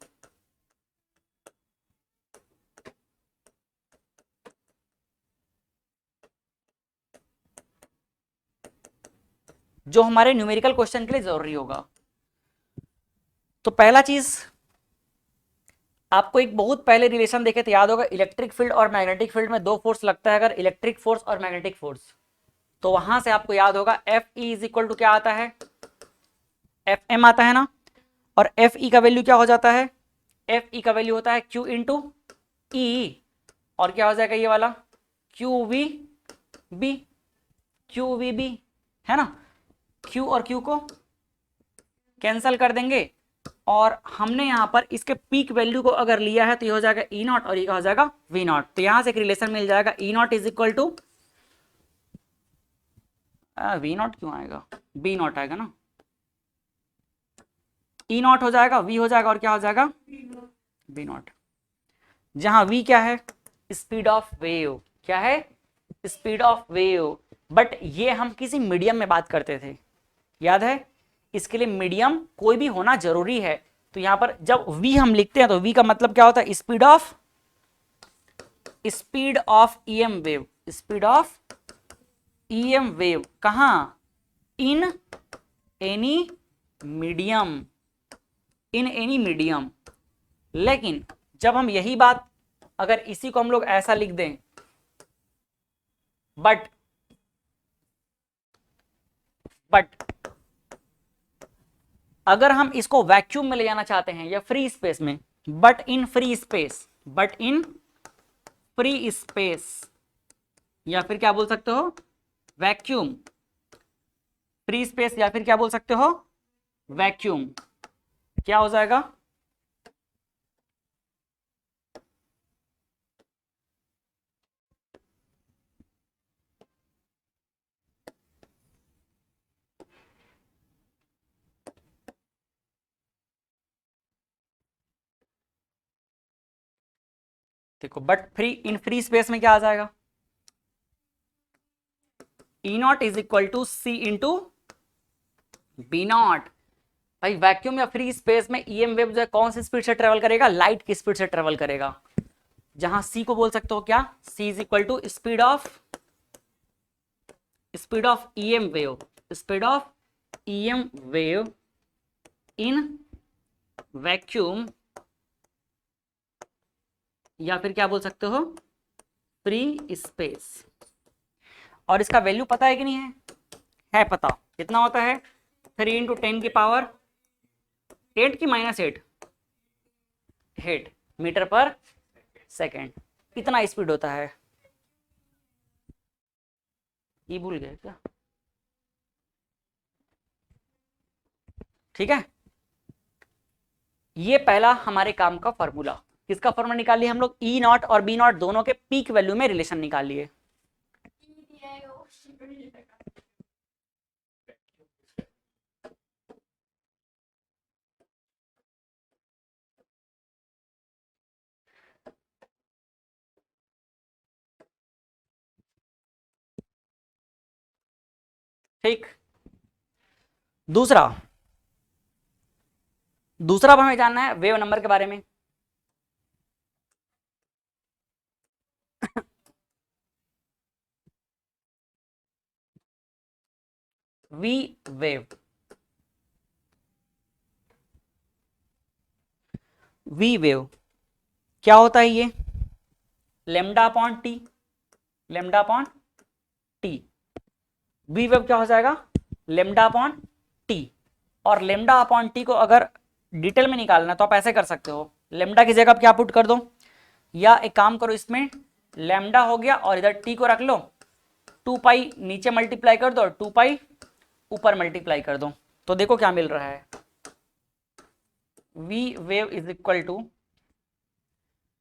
जो हमारे न्यूमेरिकल क्वेश्चन के लिए जरूरी होगा। तो पहला चीज आपको एक बहुत पहले रिलेशन देखे थे, याद होगा, इलेक्ट्रिक फील्ड और मैग्नेटिक फील्ड में दो फोर्स लगता है, अगर इलेक्ट्रिक फोर्स और मैग्नेटिक फोर्स, तो वहां से आपको याद होगा F E is equal to क्या आता है, एफ एम आता है ना। और एफ ई का वैल्यू क्या हो जाता है, एफ ई का वैल्यू होता है क्यू इंटू ई, और क्या हो जाएगा ये वाला Q V B, Q V B है ना। क्यू और क्यू को कैंसल कर देंगे, और हमने यहां पर इसके पीक वैल्यू को अगर लिया है तो ये हो जाएगा ई नॉट और ये हो जाएगा वी नॉट। तो यहां से एक रिलेशन मिल जाएगा, E naught is equal to V naught क्यों आएगा, बी नॉट आएगा ना, ई नॉट हो जाएगा, वी हो जाएगा और क्या हो जाएगा बी नॉट। जहां वी क्या है, स्पीड ऑफ वेव, क्या है स्पीड ऑफ वेव। बट ये हम किसी मीडियम में बात करते थे, याद है, इसके लिए मीडियम कोई भी होना जरूरी है। तो यहां पर जब v हम लिखते हैं तो v का मतलब क्या होता है, speed of EM wave, speed of EM wave कहां, in any medium, in any medium. लेकिन जब हम यही बात अगर इसी को हम लोग ऐसा लिख दें, बट अगर हम इसको वैक्यूम में ले जाना चाहते हैं या फ्री स्पेस में, बट इन फ्री स्पेस, या फिर क्या बोल सकते हो वैक्यूम, फ्री स्पेस, या फिर क्या बोल सकते हो वैक्यूम, क्या हो जाएगा, देखो, बट फ्री स्पेस में क्या आ जाएगा, E naught is equal to C into B naught. भाई वैक्यूम या फ्री स्पेस में ईएम वेव जो है कौन सी स्पीड से ट्रेवल करेगा, लाइट की स्पीड से ट्रेवल करेगा। जहां सी को बोल सकते हो क्या, C is equal to speed of EM wave, speed of EM wave in vacuum, या फिर क्या बोल सकते हो फ्री स्पेस। और इसका वैल्यू पता है कि नहीं है पता, कितना होता है 3 इंटू 10 की पावर 8 की -8 8 मीटर पर सेकेंड, कितना स्पीड होता है, ये भूल गए क्या। ठीक है, ये पहला हमारे काम का फॉर्मूला, किसका फॉर्मूला निकाल लिया हम लोग, ई नॉट और बी नॉट दोनों के पीक वैल्यू में रिलेशन निकाल लिए। ठीक, दूसरा अब हमें जानना है वेव नंबर के बारे में। वी वेव, वी वेव क्या होता है, ये lambda upon T, lambda upon T, V wave क्या हो जाएगा लेमडा अपॉन टी। और लेमडा अपॉन टी को अगर डिटेल में निकालना तो आप ऐसे कर सकते हो, लेमडा की जगह आप क्या पुट कर दो, या एक काम करो, इसमें लेमडा हो गया और इधर टी को रख लो, 2 पाई नीचे मल्टीप्लाई कर दो और 2 पाई ऊपर मल्टीप्लाई कर दो, तो देखो क्या मिल रहा है, V wave is equal to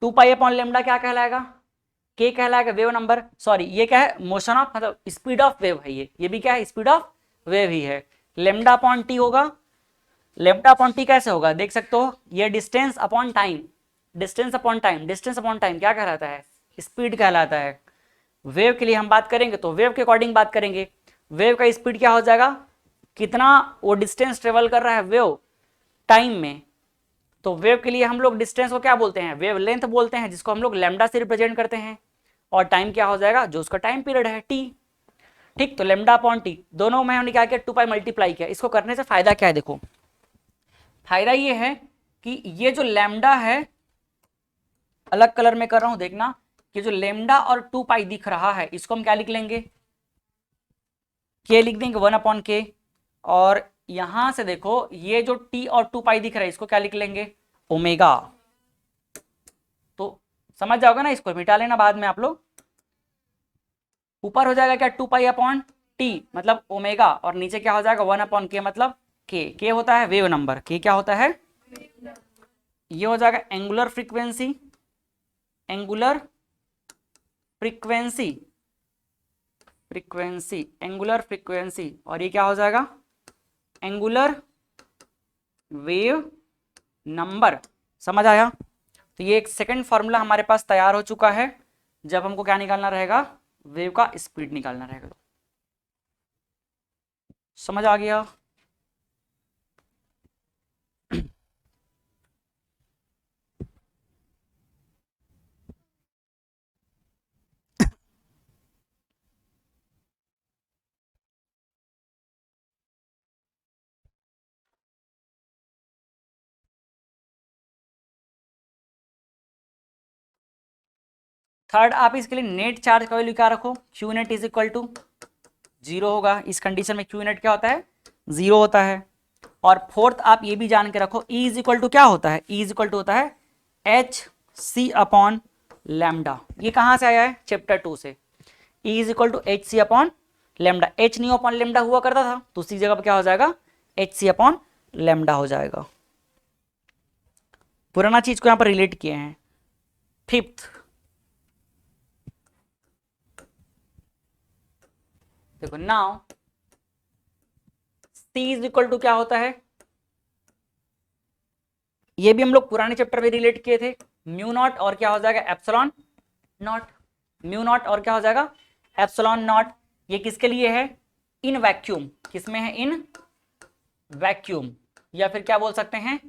2 pi upon lambda क्या कहलाएगा, के कहलाएगा वेव नंबर, सॉरी ये क्या है, मोशन ऑफ मतलब स्पीड ऑफ वेव है, ये भी क्या है, स्पीड ऑफ वेव ही है। लेमडा अपॉन टी होगा, लेमडा अपॉन टी कैसे होगा, देख सकते हो, ये distance upon time, distance upon time, distance upon time क्या कहलाता है, स्पीड कहलाता है। वेव के लिए हम बात करेंगे तो वेव के अकॉर्डिंग बात करेंगे, वेव का स्पीड क्या हो जाएगा, कितना वो डिस्टेंस ट्रेवल कर रहा है वेव टाइम में। तो वेव के लिए हम लोग डिस्टेंस को क्या बोलते हैं, वेव लेंथ बोलते हैं, जिसको हम लोग लैम्डा से रिप्रेजेंट करते हैं। और टाइम क्या हो जाएगा, जो उसका टाइम पीरियड है टी। ठीक, तो लैम्डा अपॉन टी दोनों में हमने क्या किया, 2 पाई मल्टीप्लाई किया। इसको करने से फायदा क्या है, देखो फायदा ये है कि ये जो लैम्डा है, अलग कलर में कर रहा हूं देखना, कि जो लैम्डा और 2 पाई दिख रहा है, इसको हम क्या लिख लेंगे, के लिख देंगे 1/k। और यहां से देखो ये जो टी और 2 पाई दिख रहा है, इसको क्या लिख लेंगे, ओमेगा। तो समझ जाओगे ना, इसको मिटा लेना बाद में आप लोग। ऊपर हो जाएगा क्या, 2 पाई/टी मतलब ओमेगा, और नीचे क्या हो जाएगा 1/k मतलब के होता है वेव नंबर, के क्या होता है, ये हो जाएगा angular frequency, angular frequency, frequency angular frequency, और ये क्या हो जाएगा, एंगुलर वेव नंबर। समझ आया। तो ये एक सेकंड फॉर्मूला हमारे पास तैयार हो चुका है, जब हमको क्या निकालना रहेगा, वेव का स्पीड निकालना रहेगा। तो समझ आ गया। थर्ड, आप इसके लिए नेट चार्ज का वैल्यू क्या रखो, Q net is equal to 0 होगा। इस कंडीशन में क्यू नेट क्या होता है, 0 होता है। और फोर्थ आप ये भी जान के रखो, ई इज इक्वल टू क्या होता है, ई इज इक्वल टू होता है एच सी अपॉन लैम्डा। ये कहां से आया है, चैप्टर 2 से। E is equal to H C upon lambda, H nu upon lambda हुआ करता था, तो उसी जगह पर क्या हो जाएगा, एच सी अपॉन लैम्डा हो जाएगा। पुराना चीज को यहां पर रिलेट किए हैं। फिफ्थ देखो, now C is equal to क्या होता है, ये भी हम लोग पुराने चैप्टर में रिलेट किए थे, म्यू नॉट और क्या हो जाएगा, एप्सिलॉन नॉट। म्यू नॉट और क्या हो जाएगा, एप्सिलॉन नॉट। ये किसके लिए है, इन वैक्यूम, किसमें है, इन वैक्यूम, या फिर क्या बोल सकते हैं,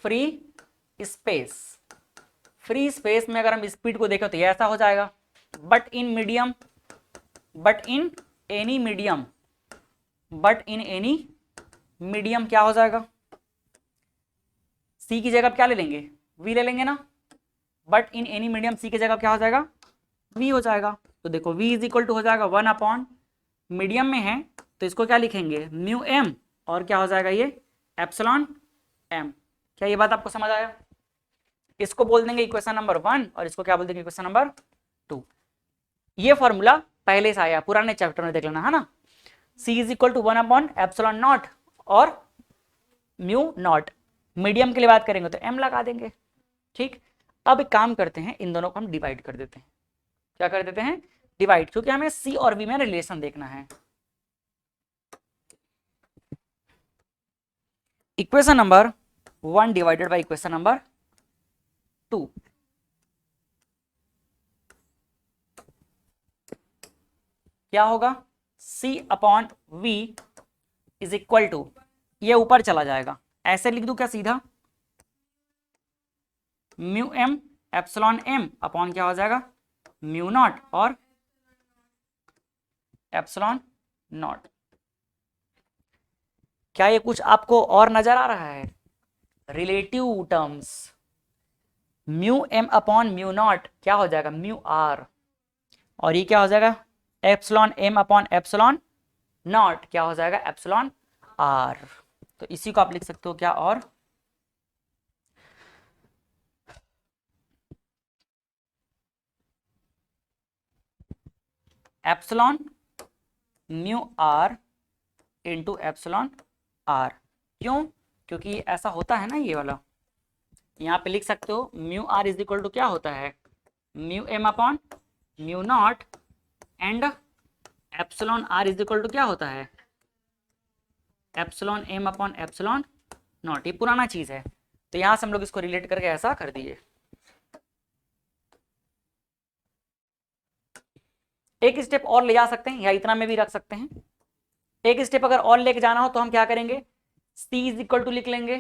फ्री स्पेस। फ्री स्पेस में अगर हम स्पीड को देखें तो ये ऐसा हो जाएगा, but in medium, but in any medium, but in any medium क्या हो जाएगा, सी की जगह क्या ले लेंगे, वी ले लेंगे ना, बट इन एनी मीडियम सी की जगह क्या हो जाएगा, वी हो जाएगा। तो देखो v इज इक्वल टू हो जाएगा 1/, मीडियम में है तो इसको क्या लिखेंगे, म्यू एम, और क्या हो जाएगा ये, एप्सिलॉन एम। क्या ये बात आपको समझ आया। इसको बोल देंगे इक्वेशन नंबर 1 और इसको क्या बोल देंगे, इक्वेशन नंबर 2। ये फॉर्मूला पहले से आया, पुराने चैप्टर में देख लेना है ना। c इज इक्वल टू 1/ε0 और म्यू नॉट। मीडियम के लिए बात करेंगे तो m लगा देंगे। ठीक, अब एक काम करते हैं, इन दोनों को हम डिवाइड कर देते हैं। क्या कर देते हैं, डिवाइड, क्योंकि हमें c और v में रिलेशन देखना है। Equation number 1 divided by equation number 2, क्या होगा, c upon v is equal to, ये ऊपर चला जाएगा, ऐसे लिख दूं क्या सीधा, mu M epsilon M upon क्या हो जाएगा, म्यू नॉट और एप्सिलॉन नॉट। क्या ये कुछ आपको और नजर आ रहा है, relative terms, mu M upon mu naught क्या हो जाएगा, म्यू आर, और ये क्या हो जाएगा, epsilon M upon epsilon naught क्या हो जाएगा, एप्सिलॉन आर। तो इसी को आप लिख सकते हो क्या, और epsilon mu R into epsilon R. क्यों, क्योंकि ऐसा होता है ना, ये वाला यहाँ पे लिख सकते हो, mu R is equal to क्या होता है, mu M upon mu naught and epsilon R is equal to क्या होता है, epsilon M upon epsilon naught. ये पुराना चीज है, तो यहां से हम लोग इसको रिलेट करके ऐसा कर दिए। एक स्टेप और ले जा सकते हैं या इतना में भी रख सकते हैं। एक स्टेप अगर और लेके जाना हो तो हम क्या करेंगे, c इज इक्वल टू लिख लेंगे।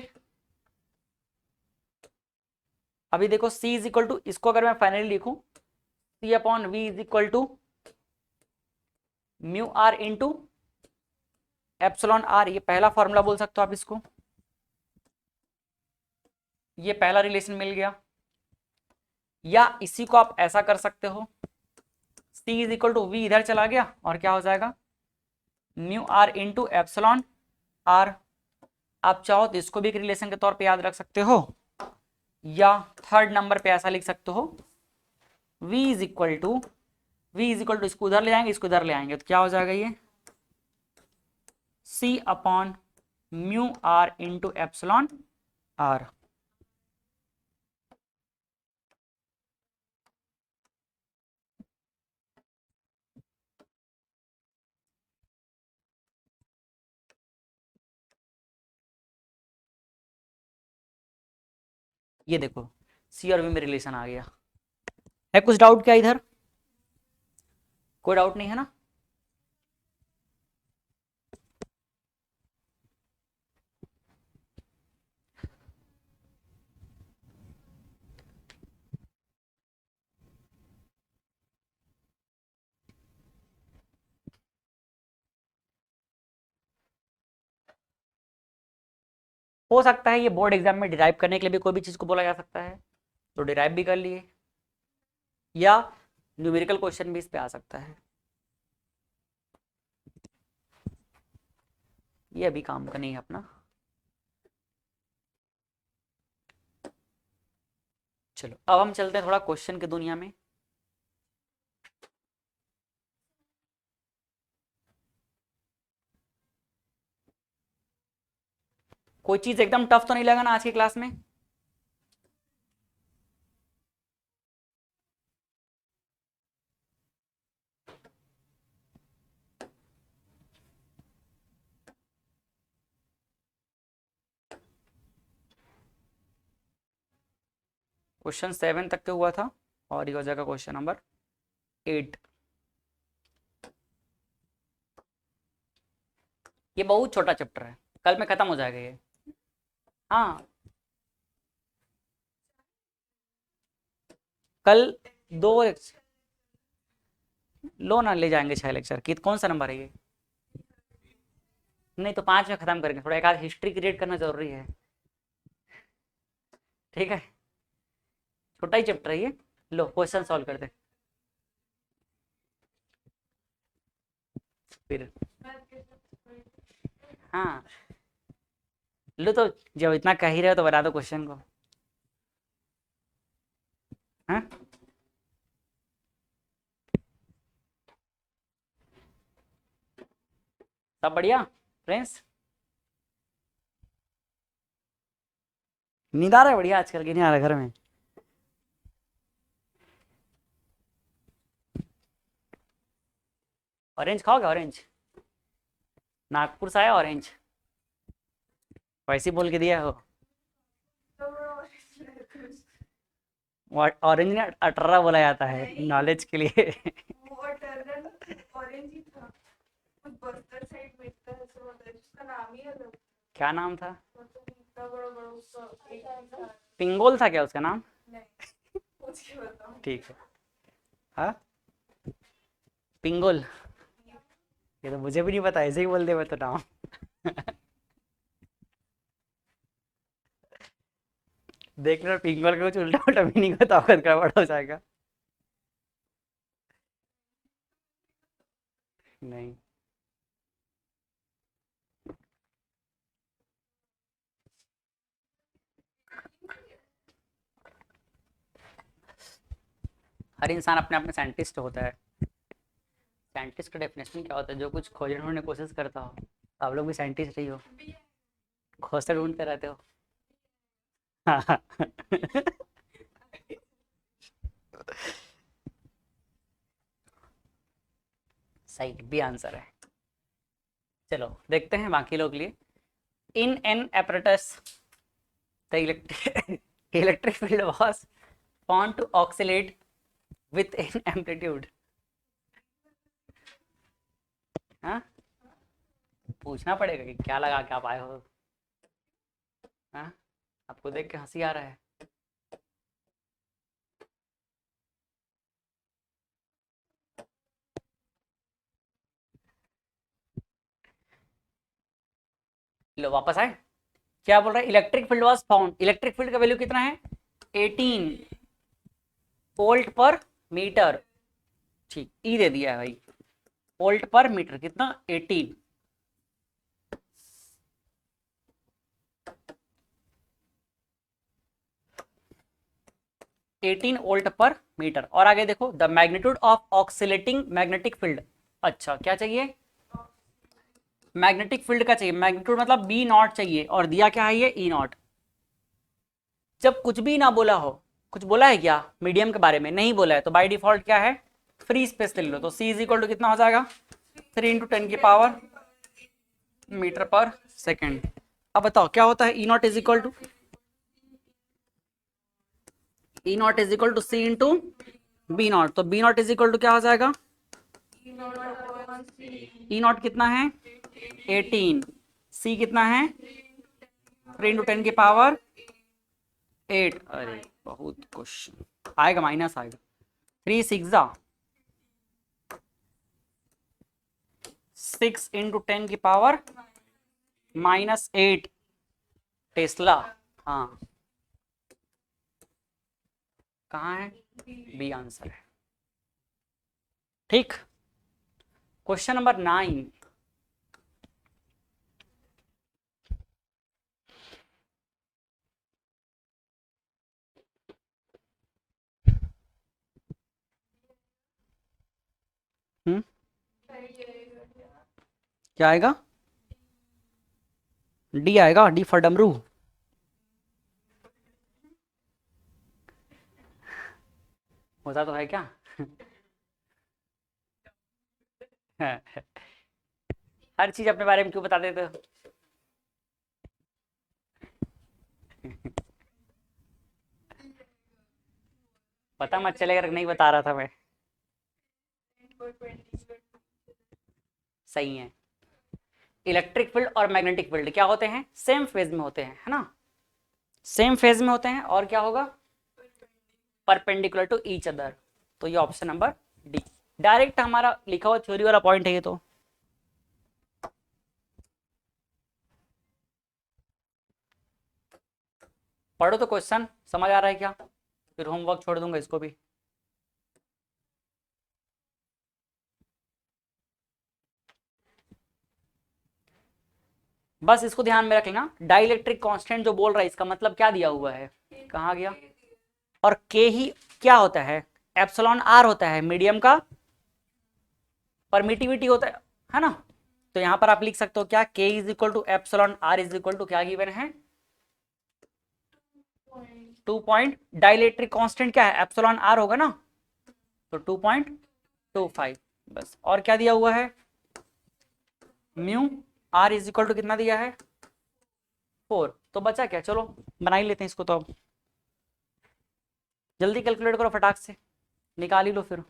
अभी देखो c इज इक्वल टू, इसको अगर मैं फाइनली लिखूं, c upon v is equal to mu R into epsilon R. ये पहला फॉर्मूला बोल सकते हो आप इसको, ये पहला रिलेशन मिल गया। या इसी को आप ऐसा कर सकते हो, c is equal to V इधर चला गया और क्या हो जाएगा, mu R into epsilon R. आप चाहो तो इसको भी एक रिलेशन के तौर पे याद रख सकते हो, या थर्ड नंबर पे ऐसा लिख सकते हो, v इज इक्वल टू इसको उधर ले जाएंगे, इसको इधर ले आएंगे, तो क्या हो जाएगा ये c upon mu R into epsilon R. ये देखो सी और वी में रिलेशन आ गया है। कुछ डाउट क्या इधर, कोई डाउट नहीं है ना। हो सकता है ये बोर्ड एग्जाम में डिराइव करने के लिए भी कोई भी चीज को बोला जा सकता है, तो डिराइव भी कर लिए, या न्यूमेरिकल क्वेश्चन भी इस पे आ सकता है। ये अभी काम का नहीं है अपना। चलो अब हम चलते हैं थोड़ा क्वेश्चन की दुनिया में। कोई चीज एकदम टफ तो नहीं लगा ना आज की क्लास में। क्वेश्चन 7 तक के हुआ था और ये हो जाएगा क्वेश्चन नंबर 8। ये बहुत छोटा चैप्टर है, कल में खत्म हो जाएगा ये। हाँ कल 2 लो ना, ले जाएंगे 6 लेक्चर की। कौन सा नंबर है ये, नहीं तो 5 में खत्म करेंगे, थोड़ा एक आध हिस्ट्री क्रिएट करना जरूरी है। ठीक है, छोटा ही चैप्टर है ये। लो क्वेश्चन सॉल्व करते फिर। हाँ लो, तो जब इतना कह ही रहे हो तो बता दो क्वेश्चन को। हाँ सब बढ़िया फ्रेंड्स। नींद आ रहा है बढ़िया आजकल की, नहीं आ रहा घर में। ऑरेंज खाओगे, ऑरेंज नागपुर से आया ऑरेंज, वैसे ही बोल के दिया हो। ऑरेंज ने अटर्रा बोला जाता है नॉलेज के लिए। क्या नाम था, पिंगोल था क्या उसका नाम। ठीक है, हाँ पिंगोल। ये तो मुझे भी नहीं पता, ऐसे ही बोल दे मैं तो नाम। देख लो पिंगोल का कुछ उल्टा उल्टा मीनिंग होता होगा, गड़बड़ हो जाएगा। नहीं हर इंसान अपने आप में साइंटिस्ट होता है। साइंटिस्ट का डेफिनेशन क्या होता है, जो कुछ खोजने ढूंढने की कोशिश करता हो। आप लोग भी साइंटिस्ट ही हो, खोजते ढूंढते रहते हो। सही, बी आंसर है। चलो देखते हैं बाकी लोग के लिए। In an apparatus the electric field was found to oscillate with an amplitude। हाँ, पूछना पड़ेगा कि क्या लगा के आप आए हो। हाँ, आपको देख के हंसी आ रहा है। लो वापस आए। क्या बोल रहा है, electric field was found, electric field का वैल्यू कितना है 18 वोल्ट पर मीटर। ठीक, ई दे दिया है भाई, वोल्ट पर मीटर कितना 18। 18 वोल्ट पर मीटर। और आगे देखो, the magnitude of oscillating magnetic field. अच्छा क्या चाहिए, मैग्नेटिक फील्ड का चाहिए, मैग्नीट्यूड मतलब बी नॉट चाहिए, और दिया क्या है ये ई नॉट। जब कुछ भी ना बोला हो, कुछ बोला है क्या मीडियम के बारे में, नहीं बोला है, तो बाय डिफॉल्ट क्या है फ्री स्पेस ले लो। तो सी इज इक्वल टू कितना हो जाएगा 3 इंटू 10 की पावर मीटर पर सेकेंड। अब बताओ क्या होता है, E naught is equal to, E naught is equal to C into B naught. तो B naught is equal to क्या हो जाएगा, ई नॉट कितना है 18, सी कितना है 3 इंटू 10 की पावर 8। अरे बहुत क्वेश्चन आएगा, माइनस आएगा। 3 6 6 इंटू 10 की पावर -8 टेस्ला। हाँ कहाँ है, बी आंसर है। ठीक, क्वेश्चन नंबर 9। क्या आएगा, डी आएगा, डी फॉर डमरू। होता तो है क्या हर चीज अपने बारे में क्यों बता देते हो पता मत चलेगा, नहीं बता रहा था मैं। सही है, इलेक्ट्रिक फील्ड और मैग्नेटिक फील्ड क्या होते हैं, सेम फेज में होते हैं, है ना, सेम फेज में होते हैं। और क्या होगा, परपेंडिकुलर टू ईच अदर। तो ये ऑप्शन नंबर डी डायरेक्ट हमारा लिखा हुआ थ्योरी वाला पॉइंट है ये। तो पढ़ो तो क्वेश्चन समझ आ रहा है क्या, फिर होमवर्क छोड़ दूंगा इसको भी। बस इसको ध्यान में रख लेना, डाइलेक्ट्रिक कांस्टेंट जो बोल रहा है इसका मतलब क्या दिया हुआ है, कहाँ गया, और के ही क्या होता है, एप्सिलॉन आर होता है मीडियम का परमिटिविटी होता है ना। तो यहां पर आप लिख सकते हो क्या, K is equal to epsilon R is equal to क्या गिवन है 2 पॉइंट, डाइलेक्ट्रिक कांस्टेंट क्या है एप्सिलॉन आर होगा ना, तो 2.25 बस। और क्या दिया हुआ है, mu R is equal to कितना दिया है 4। तो बचा क्या, चलो बना ही लेते हैं इसको। तो अब जल्दी कैलकुलेट करो फटाक से, निकाल ही लो फिर।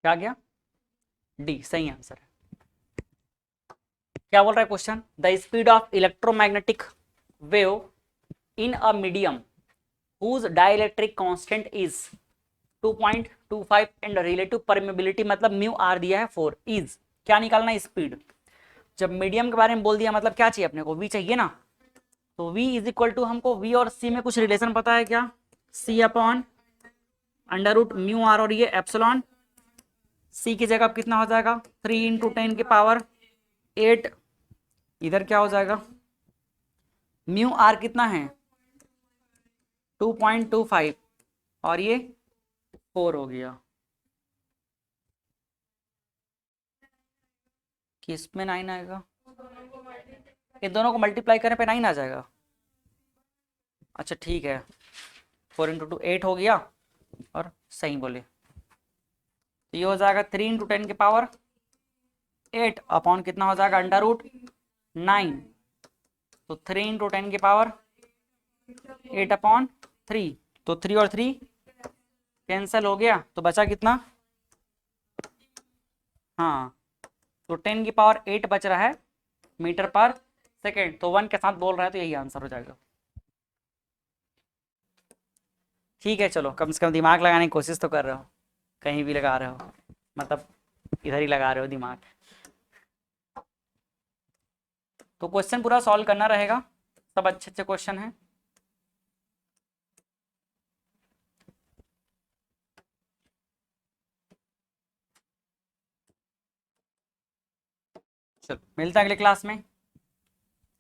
क्या गया, डी सही आंसर है। क्या बोल रहा है question, the speed of electromagnetic wave in a medium whose dielectric constant is 2.25 and relative permeability मतलब म्यू आर दिया है 4 is क्या निकालना है स्पीड। जब मीडियम के बारे में बोल दिया मतलब क्या चाहिए अपने को, v चाहिए ना। तो v इज इक्वल टू हमको v और c में कुछ रिलेशन पता है क्या, c upon under root mu R और ये एप्सिलॉन। c की जगह कितना हो जाएगा 3 इंटू 10 की पावर 8, इधर क्या हो जाएगा म्यू आर कितना है 2.25 और ये 4 हो गया। किस में 9 आएगा, इन दोनों को मल्टीप्लाई करने पे 9 आ जाएगा। अच्छा ठीक है, 4 इंटू 2 8 हो गया और सही बोले। तो ये हो जाएगा 3 इंटू 10 की पावर 8 अपॉन कितना हो जाएगा अंडर रूट 9। तो 3 इंटू 10 की पावर 8 अपॉन 3, तो 3 और 3 कैंसिल हो गया, तो बचा कितना, हाँ तो 10 की पावर 8 बच रहा है मीटर पर सेकेंड। तो 1 के साथ बोल रहा है तो यही आंसर हो जाएगा। ठीक है चलो, कम से कम दिमाग लगाने की कोशिश तो कर रहे हो, कहीं भी लगा रहे हो, मतलब इधर ही लगा रहे हो दिमाग। तो क्वेश्चन पूरा सॉल्व करना रहेगा, सब अच्छे अच्छे क्वेश्चन हैं। चलो मिलते हैं अगले क्लास में,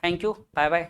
थैंक यू, बाय बाय।